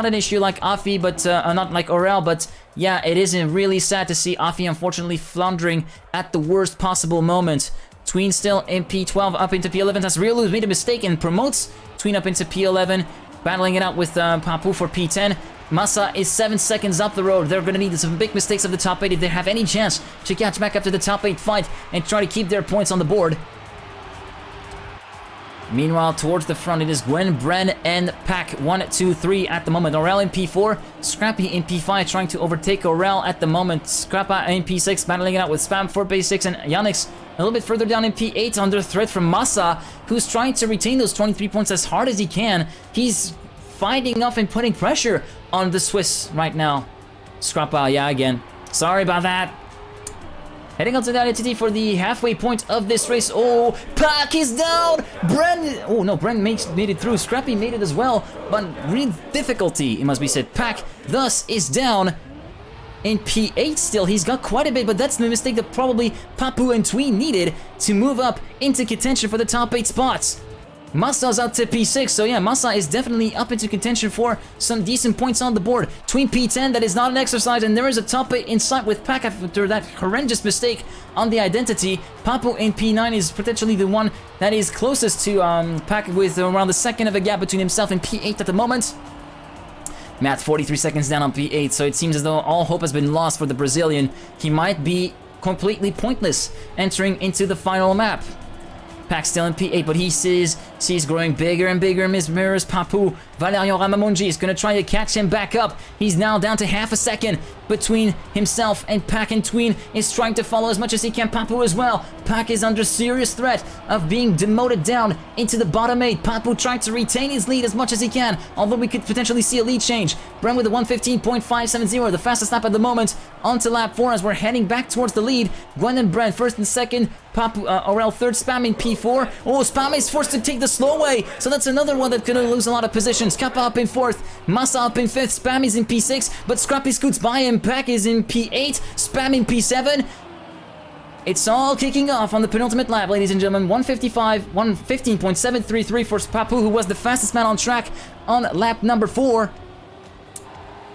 an issue like Afi, but not like Aurel. But yeah, it is really sad to see Afi unfortunately floundering at the worst possible moment. Tween still in P12 up into P11 as Riolu made a mistake and promotes Tween up into P11, battling it out with Papu for P10. Massa is 7 seconds up the road. They're going to need some big mistakes of the top 8 if they have any chance to catch back up to the top 8 fight and try to keep their points on the board. Meanwhile, towards the front, it is Gwen, Bren, and Pack 1, 2, 3 at the moment. Aurel in P4, Scrappy in P5, trying to overtake Aurel at the moment. Scrappa in P6, battling it out with Spam for P6, and Yannick's a little bit further down in P8, under threat from Massa, who's trying to retain those 23 points as hard as he can. He's fighting off and putting pressure on the Swiss right now. Scrappa, yeah, again. Sorry about that. Heading on to the identity for the halfway point of this race. Oh, Pack is down! Bren... Oh, no, Bren made it through. Scrappy made it as well, but real difficulty, it must be said. Pack, thus, is down in P8 still. He's got quite a bit, but that's the mistake that probably Papu and Tween needed to move up into contention for the top 8 spots. Massa's out to P6, so yeah, Massa is definitely up into contention for some decent points on the board. Tween P10, that is not an exercise, and there is a top 8 in sight with Pack after that horrendous mistake on the identity. Papu in P9 is potentially the one that is closest to Pack, with around the second of a gap between himself and P8 at the moment. Matt 43 seconds down on P8, so it seems as though all hope has been lost for the Brazilian. He might be completely pointless entering into the final map. Pack still in P8, but he sees growing bigger and bigger. Mirrors Papu. Valerian Ramamonji is going to try to catch him back up. He's now down to half a second between himself and Pack, and Tween is trying to follow as much as he can. Papu as well. Pack is under serious threat of being demoted down into the bottom 8. Papu trying to retain his lead as much as he can, although we could potentially see a lead change. Bren with a 1:15.570, the fastest lap at the moment, onto lap 4 as we're heading back towards the lead. Gwen and Bren first and second. Papu, Aurel third, Spam in P4. Oh, Spam is forced to take the slow way, so that's another one that's going to lose a lot of positions. Kappa up in 4th, Massa up in 5th, Spam is in P6, but Scrappy scoots by him. Pack is in P8, Spam in P7. It's all kicking off on the penultimate lap, ladies and gentlemen. 1:15.733 for Papu, who was the fastest man on track on lap number 4.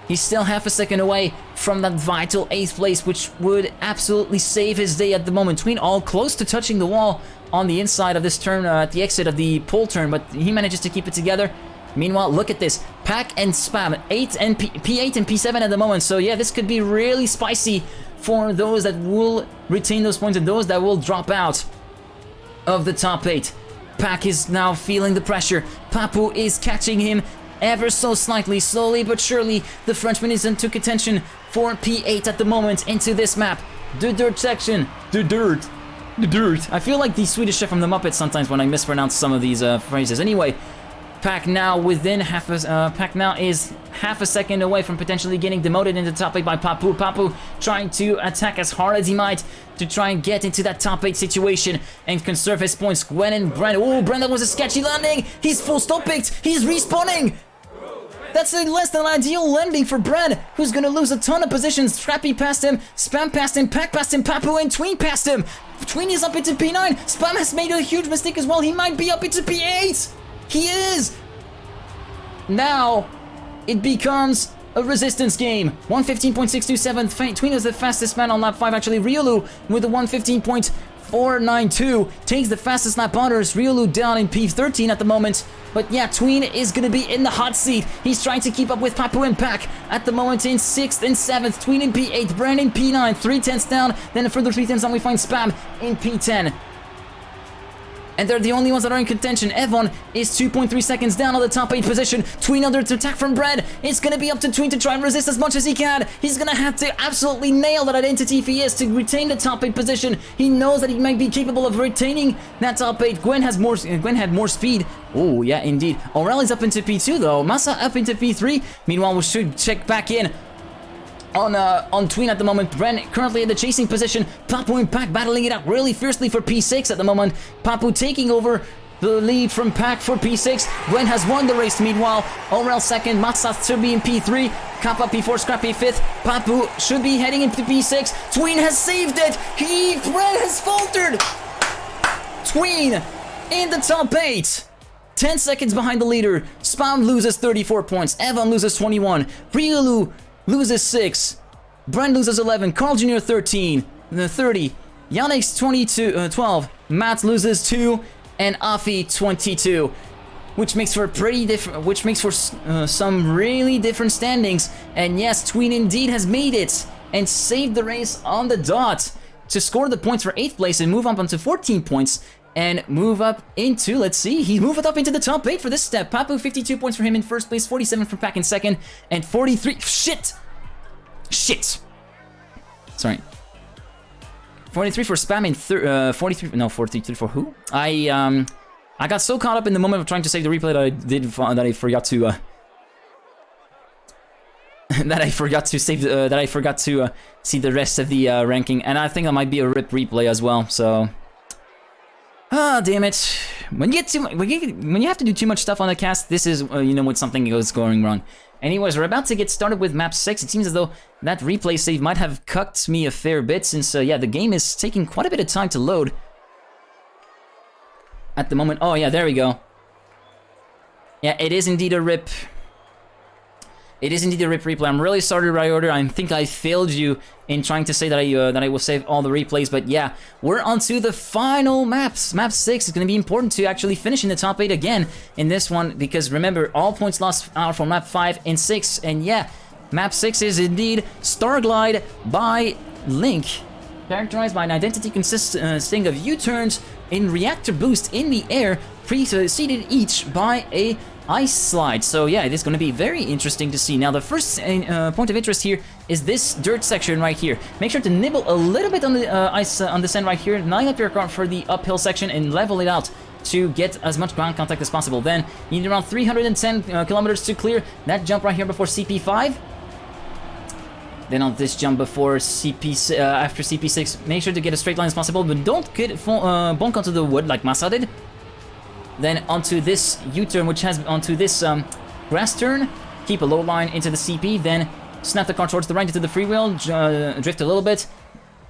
He's still half a second away from that vital 8th place, which would absolutely save his day at the moment. Tween all close to touching the wall on the inside of this turn, at the exit of the pole turn, but he manages to keep it together. Meanwhile, look at this. Pack and Spam, P8 and P7 at the moment. So yeah, this could be really spicy for those that will retain those points and those that will drop out of the top 8. Pack is now feeling the pressure. Papu is catching him ever so slightly, slowly but surely. The Frenchman is into contention for P8 at the moment into this map. The dirt section. The dirt. I feel like the Swedish chef from the Muppets sometimes when I mispronounce some of these phrases. Anyway, Pack now within Pack now is half a second away from potentially getting demoted into top 8 by Papu. Papu trying to attack as hard as he might to try and get into that top 8 situation and conserve his points. Gwen and Brent. Oh, Brent, that was a sketchy landing. He's full stop picked. He's respawning. That's a less than ideal landing for Brad, who's gonna lose a ton of positions. Scrappy passed him, Spam passed him, Pack passed him, Papu and Tween passed him. Tween is up into P9. Spam has made a huge mistake as well. He might be up into P8. He is. Now, it becomes a resistance game. 115.627. Tween is the fastest man on lap 5. Actually, Riolu with the 115.492 takes the fastest lap honors. Riolu down in P13 at the moment. But yeah, Tween is going to be in the hot seat. He's trying to keep up with Papu and Pack at the moment in 6th and 7th. Tween in P8, Brand in P9, 3/10 down. Then a further 3/10 down, we find Spam in P10. And they're the only ones that are in contention. Evon is 2.3 seconds down on the top 8 position. Tween under attack from Brad. It's going to be up to Tween to try and resist as much as he can. He's going to have to absolutely nail that identity if he is to retain the top 8 position. He knows that he might be capable of retaining that top 8. Gwen had more speed. Oh, yeah, indeed. Aurelie's up into P2, though. Massa up into P3. Meanwhile, we should check back in on Tween at the moment. Bren currently in the chasing position. Papu and Pack battling it out really fiercely for P6 at the moment. Papu taking over the lead from Pack for P6. Gwen has won the race meanwhile. Aurel second, Matsat should be in P3. Kappa P4, Scrappy 5th. Papu should be heading into P6. Tween has saved it. Bren has faltered. Tween in the top 8. 10 seconds behind the leader. Spam loses 34 points. Evan loses 21. Riolu loses 6. Brent loses 11. Carl Jr. 13. 30. Yannick's 12. Matt loses 2. And Afi 22. Which makes for some really different standings. And yes, Tween indeed has made it and saved the race on the dot to score the points for 8th place and move up onto 14 points. And move up into, let's see, he moved up into the top 8 for this step. Papu, 52 points for him in first place, 47 for Pack in second, and 43, shit! 43 for Spam in 43 for who? I got so caught up in the moment of trying to save the replay that I forgot to, that I forgot to see the rest of the ranking, and I think that might be a rip replay as well, so... Ah, damn it. When you have to do too much stuff on the cast, this is, you know, when something goes going wrong. Anyways, we're about to get started with map 6. It seems as though that replay save might have cucked me a fair bit, since, yeah, the game is taking quite a bit of time to load. At the moment. Oh, yeah, there we go. Yeah, it is indeed a rip. It is indeed a rip replay. I'm really sorry, Ryorder. I think I failed you in trying to say that I will save all the replays. But yeah, we're on to the final maps. Map 6 is going to be important to actually finish in the top 8 again in this one. Because remember, all points lost are from map 5 and 6. And yeah, map 6 is indeed Starglide by Link. Characterized by an identity consisting of U-turns in reactor boost in the air, preceded each by a ice slide. So yeah, it is going to be very interesting to see. Now the first point of interest here is this dirt section right here. Make sure to nibble a little bit on the ice on the sand right here, line up your car for the uphill section and level it out to get as much ground contact as possible. Then you need around 310 kilometers to clear that jump right here before CP5. Then on this jump before after CP6, make sure to get a straight line as possible, but don't get bonk onto the wood like Massa did. Then onto this U-turn, which has onto this grass turn. Keep a low line into the CP, then snap the car towards the right into the freewheel, drift a little bit.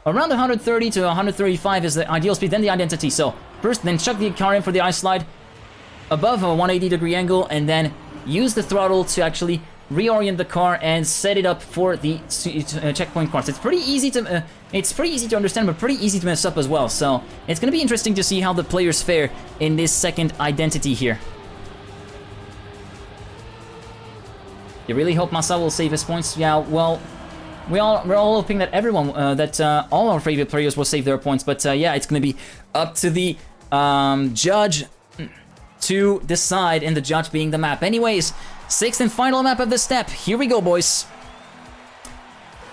Around 130 to 135 is the ideal speed, then the identity. So first, then chuck the car in for the ice slide above a 180-degree angle, and then use the throttle to actually reorient the car and set it up for the checkpoint course. It's pretty easy to understand, but pretty easy to mess up as well. So it's going to be interesting to see how the players fare in this second identity here. You really hope Massa will save his points. Yeah, well, we're all hoping that everyone, all our favorite players will save their points. But yeah, it's going to be up to the judge to decide, and the judge being the map. Anyways, 6th and final map of the step. Here we go, boys.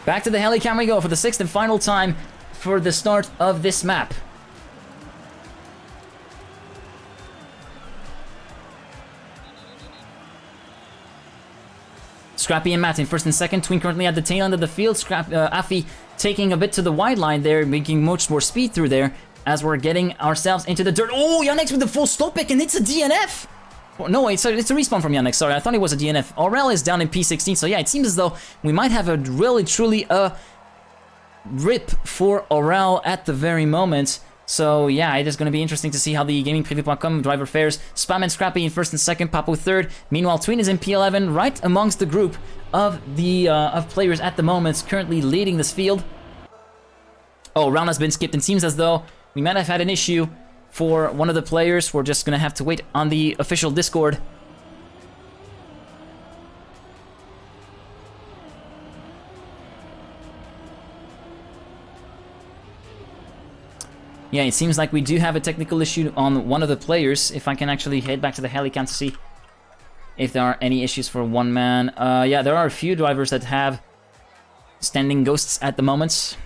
Back to the helicam we go for the 6th and final time for the start of this map. Scrappy and Matt in first and second. Tween currently at the tail end of the field. Afi taking a bit to the wide line there, making much more speed through there as we're getting ourselves into the dirt. Oh, Yannick's with the full stop pick, and it's a DNF! Oh, no, it's a respawn from Yannick. Sorry, I thought it was a DNF. Aurel is down in P16, so yeah, it seems as though we might have a really, truly rip for Aurel at the very moment. So yeah, it is going to be interesting to see how the gamingpreview.com driver fares. Spam and Scrappy in first and second, Papu third. Meanwhile, Tween is in P11, right amongst the group of the players at the moment, currently leading this field. Oh, round has been skipped, and seems as though we might have had an issue for one of the players. We're just going to have to wait on the official Discord. Yeah, it seems like we do have a technical issue on one of the players. If I can actually head back to the helicam to see if there are any issues for one man. Yeah, there are a few drivers that have standing ghosts at the moment.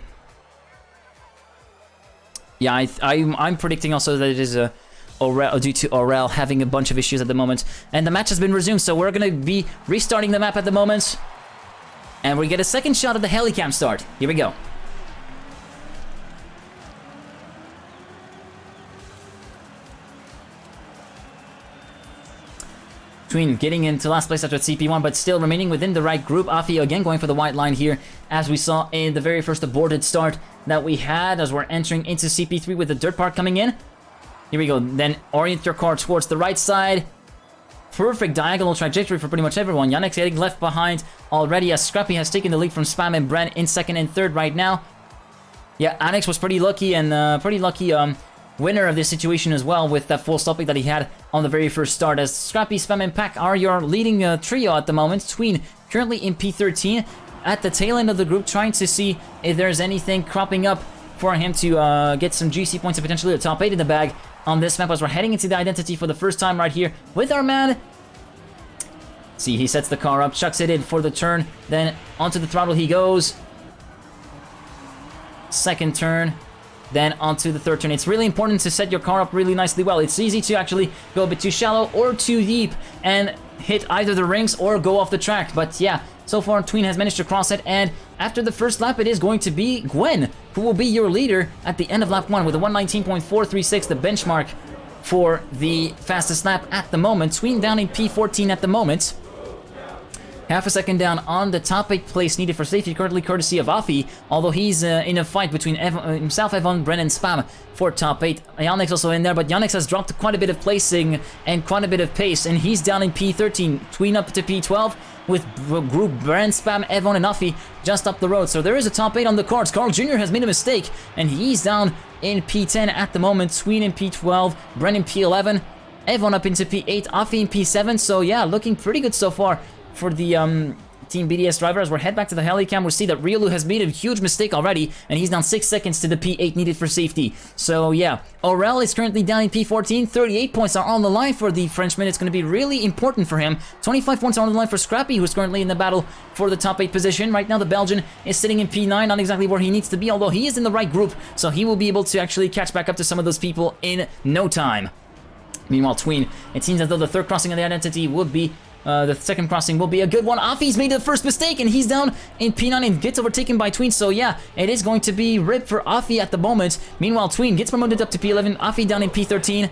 Yeah, I'm predicting also that it is due to Aurel having a bunch of issues at the moment. And the match has been resumed, so we're going to be restarting the map at the moment. And we get a second shot of the helicam start. Here we go. Tween getting into last place after CP1, but still remaining within the right group. Afi again going for the white line here, as we saw in the very first aborted start that we had as we're entering into CP3 with the dirt part coming in. Here we go. Then orient your car towards the right side. Perfect diagonal trajectory for pretty much everyone. Yannick's getting left behind already as Scrappy has taken the lead from Spam and Bren in second and third right now. Yeah, Annex was pretty lucky and winner of this situation as well with that full stopping that he had on the very first start, as Scrappy, Spam and Pack are your leading trio at the moment. Tween currently in P13 at the tail end of the group, trying to see if there's anything cropping up for him to get some GC points and potentially a top 8 in the bag on this map as we're heading into the identity for the first time right here with our man. See, he sets the car up, chucks it in for the turn, then onto the throttle he goes. Second turn. Then onto the third turn. It's really important to set your car up really nicely well. It's easy to actually go a bit too shallow or too deep and hit either the rings or go off the track. But yeah, so far Tween has managed to cross it, and after the first lap it is going to be Gwen who will be your leader at the end of lap 1 with a 119.436, the benchmark for the fastest lap at the moment. Tween down in P14 at the moment. Half a second down on the top 8 place needed for safety, currently courtesy of Afi, although he's in a fight between himself, Evan, Bren, and Spam for top 8. Yannick's also in there, but Yannick has dropped quite a bit of placing and quite a bit of pace, and he's down in P13. Tween up to P12 with group Bren, Spam, Evan, and Afi just up the road. So there is a top 8 on the cards. Carl Jr. has made a mistake, and he's down in P10 at the moment. Tween in P12, Bren in P11, Evan up into P8, Afi in P7. So yeah, looking pretty good so far for the Team BDS driver. As we're head back to the helicam, we'll see that Riolu has made a huge mistake already, and he's down 6 seconds to the P8 needed for safety. So yeah, Aurel is currently down in P14. 38 points are on the line for the Frenchman. It's going to be really important for him. 25 points are on the line for Scrappy, who's currently in the battle for the top 8 position. Right now, the Belgian is sitting in P9, not exactly where he needs to be, although he is in the right group, so he will be able to actually catch back up to some of those people in no time. Meanwhile, Tween, it seems as though the third crossing of the identity would be the second crossing will be a good one. Afi's made the first mistake, and he's down in P9 and gets overtaken by Tween. So yeah, it is going to be rip for Afi at the moment. Meanwhile, Tween gets promoted up to P11. Afi down in P13.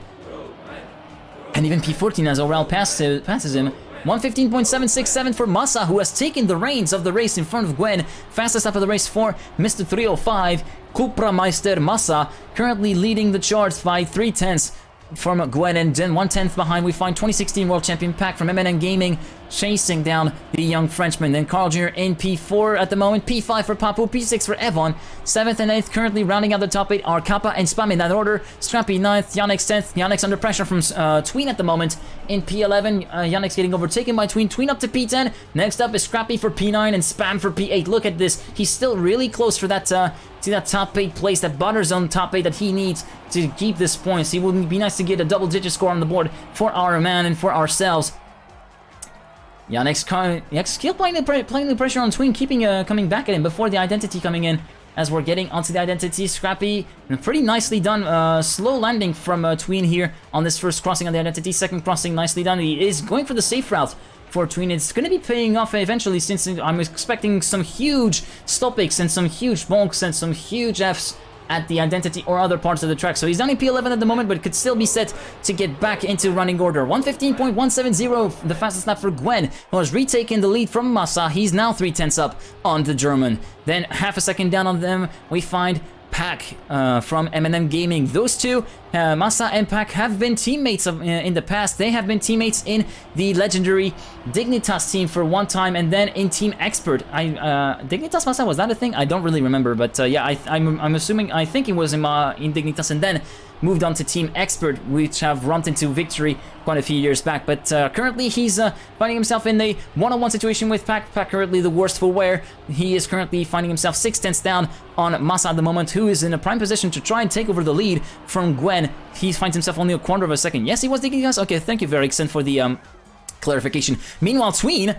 And even P14 as Aurel passes him. 115.767 for Massa, who has taken the reins of the race in front of Gwen. Fastest lap of the race for Mr. 305, Kuprameister Massa, currently leading the charts by 3/10 from Gwen, and then 1/10 behind we find 2016 World Champion Pack from M&M Gaming chasing down the young Frenchman. Then Carl Jr. in P4 at the moment, P5 for Papu, P6 for Evan. 7th and 8th currently rounding out the top 8 are Kappa and Spam in that order. Scrappy 9th, Yannick's 10th. Yannick's under pressure from Tween at the moment in P11. Yannick's getting overtaken by Tween. Tween up to P10. Next up is Scrappy for P9 and Spam for P8. Look at this. He's still really close for that to that top 8 place, that butter zone top 8 that he needs to keep this points. It would be nice to get a double-digit score on the board for our man and for ourselves. Yannick's still playing the pressure on Tween, keeping coming back at him before the identity coming in. As we're getting onto the identity, Scrappy, pretty nicely done. Slow landing from Tween here on this first crossing on the identity. Second crossing, nicely done. He is going for the safe route for Tween. It's going to be paying off eventually, since I'm expecting some huge stoppicks and some huge bonks and some huge Fs at the identity or other parts of the track. So he's down in P11 at the moment, but could still be set to get back into running order. 1:15.170, the fastest lap for Gwen, who has retaken the lead from Massa. He's now 3/10 up on the German. Then half a second down on them, we find Pack from M&M Gaming. Those two, Massa and Pack, have been teammates in the past. They have been teammates in the legendary Dignitas team for one time, and then in Team Expert. Dignitas Massa, was that a thing? I don't really remember, but yeah, I'm assuming, I think it was in Dignitas, and then moved on to Team Expert, which have romped into victory quite a few years back. But currently he's finding himself in a one-on-one situation with Pack. Pack currently the worst for wear. He is currently finding himself 6/10 down on Massa at the moment, who is in a prime position to try and take over the lead from Gwen. He finds himself only a quarter of a second. Yes, he was digging us. Okay, thank you, Verixen, for the clarification. Meanwhile, Tween,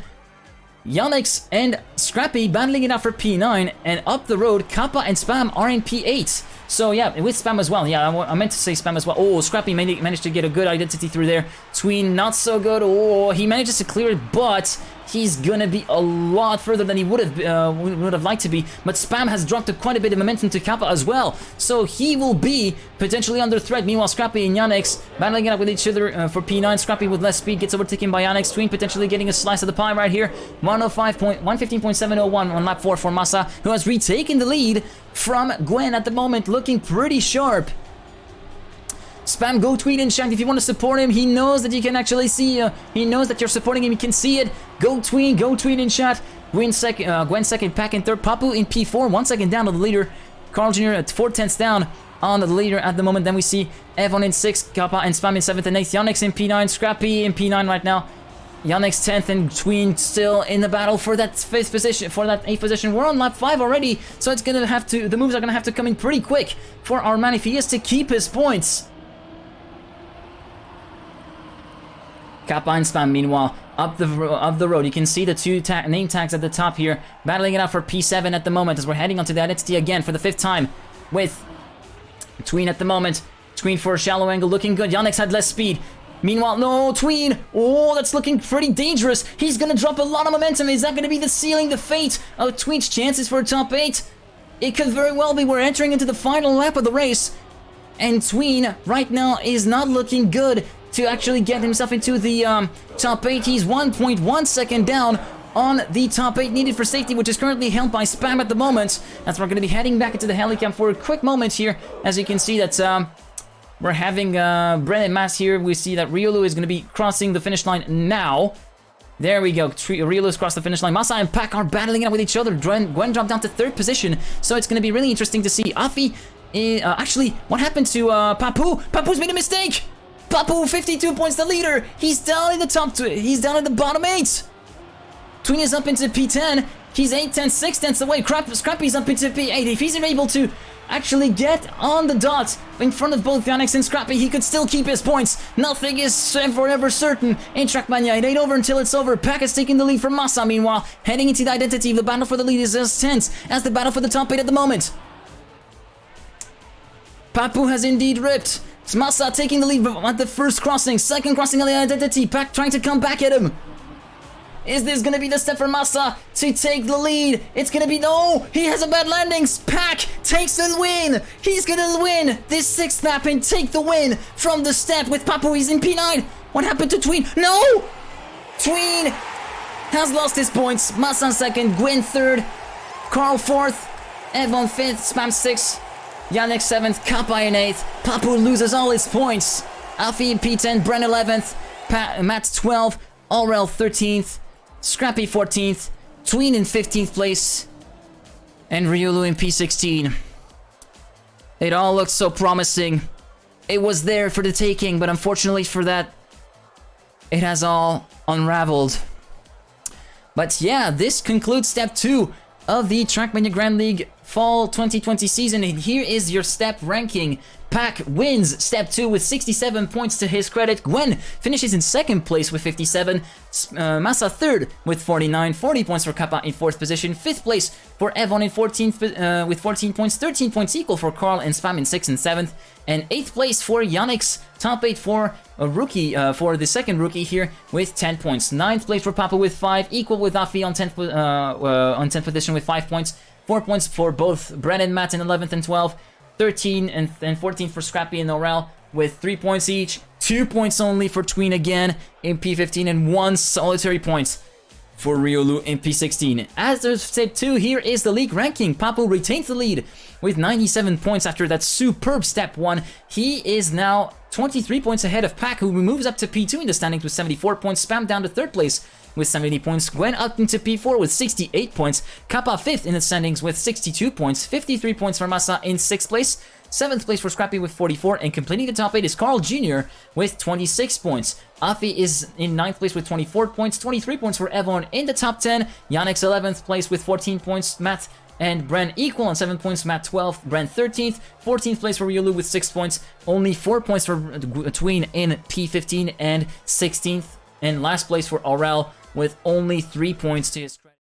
Yannick's and Scrappy battling it out for P9, and up the road, Kappa and Spam are in P8. So yeah, with Spam as well. Yeah, I meant to say Spam as well. Oh, Scrappy managed to get a good identity through there. Tween, not so good. Oh, he manages to clear it, but he's gonna be a lot further than he would have liked to be. But Spam has dropped quite a bit of momentum to Kappa as well, so he will be potentially under threat. Meanwhile, Scrappy and Yannick's battling it out with each other for P9. Scrappy with less speed gets overtaken by Yannick's. Tween potentially getting a slice of the pie right here. 1:15.701 on lap 4 for Massa, who has retaken the lead from Gwen at the moment, looking pretty sharp. Spam, go tweet in chat if you want to support him. He knows that you can actually see, he knows that you're supporting him, he can see it. Go tweet in chat. Gwen second, Pack in third, Papu in P4, 1 second down on the leader. Carl Jr. at 4/10 down on the leader at the moment. Then we see Evan in 6th, Kappa and Spam in 7th and 8th. Yannick's in P9, Scrappy in P9 right now. Yannick's 10th, and Tween still in the battle for that 5th position, for that 8th position. We're on lap 5 already, so it's gonna have to, the moves are gonna have to come in pretty quick for our man if he is to keep his points. Kappa and Spam, meanwhile, up the road. You can see the two name tags at the top here, battling it out for P7 at the moment as we're heading onto the identity again for the 5th time with Tween at the moment. Tween for a shallow angle, looking good. Yannick's had less speed. Meanwhile, no, Tween, oh, that's looking pretty dangerous. He's gonna drop a lot of momentum. Is that gonna be the sealing the fate of Tween's chances for a top 8? It could very well be. We're entering into the final lap of the race, and Tween right now is not looking good to actually get himself into the top 8. He's 1.1 second down on the top 8 needed for safety, which is currently held by Spam at the moment. That's why we're going to be heading back into the helicam for a quick moment here. As you can see that we're having Brennan Mass here. We see that Riolu is going to be crossing the finish line now. There we go. Riolu's crossed the finish line. Massa and Pack are battling it out with each other. Gwen dropped down to 3rd position, so it's going to be really interesting to see. Afi, actually, what happened to Papu? Papu's made a mistake! Papu, 52 points, the leader. He's down in the top 2. He's down in the bottom 8. Tween is up into P10. He's 8/10, 6/10 away. Scrappy's up into P8. If he's able to actually get on the dot in front of both Yannick and Scrappy, he could still keep his points. Nothing is forever certain in TrackMania. It ain't over until it's over. Pack is taking the lead from Massa, meanwhile. Heading into the identity. The battle for the lead is as tense as the battle for the top 8 at the moment. Papu has indeed ripped. It's Massa taking the lead at the first crossing. Second crossing on the identity. Pack trying to come back at him. Is this going to be the step for Massa to take the lead? It's going to be... No! He has a bad landing. Pack takes the win. He's going to win this 6th lap and take the win from the step with Papu. He's in P9. What happened to Tween? No! Tween has lost his points. Massa 2nd. Gwen 3rd. Carl 4th. Evan 5th. Spam 6th. Yannick 7th, Kappa in 8th, Papu loses all his points. Alfie in P10, Bren 11th, Matt 12th, Aurel 13th, Scrappy 14th, Tween in 15th place, and Riolu in P16. It all looked so promising. It was there for the taking, but unfortunately for that, it has all unraveled. But yeah, this concludes step 2 of the TrackMania Grand League fall 2020 season, and here is your step ranking. Pack wins step 2 with 67 points to his credit. Gwen finishes in 2nd place with 57. Massa 3rd with 49. 40 points for Kappa in 4th position. 5th place for Evon in 14th with 14 points. 13 points equal for Carl and Spam in 6th and 7th. And 8th place for Yannick's. Top 8 for a rookie, for the 2nd rookie here with 10 points. 9th place for Papa with 5. Equal with Afi on 10th position with 5 points. 4 points for both Brent and Matt in 11th and 12th. 13 and 14 for Scrappy and Norel with 3 points each. 2 points only for Tween again in P15 and 1 solitary point for Riolu in P16. As of step 2, here is the league ranking. Papu retains the lead with 97 points after that superb step 1. He is now 23 points ahead of Pac, who moves up to P2 in the standings with 74 points. Spam down to 3rd place with 70 points. Gwen up into P4 with 68 points. Kappa 5th in the standings with 62 points. 53 points for Massa in 6th place. 7th place for Scrappy with 44, and completing the top 8 is Carl Jr. with 26 points. Afi is in 9th place with 24 points. 23 points for Evon in the top 10. Yannick's 11th place with 14 points. Matt and Bren equal on 7 points. Matt 12th, Bren 13th. 14th place for Riolu with 6 points. Only 4 points for Tween in P15 and 16th. And last place for Aurel with only 3 points to his credit.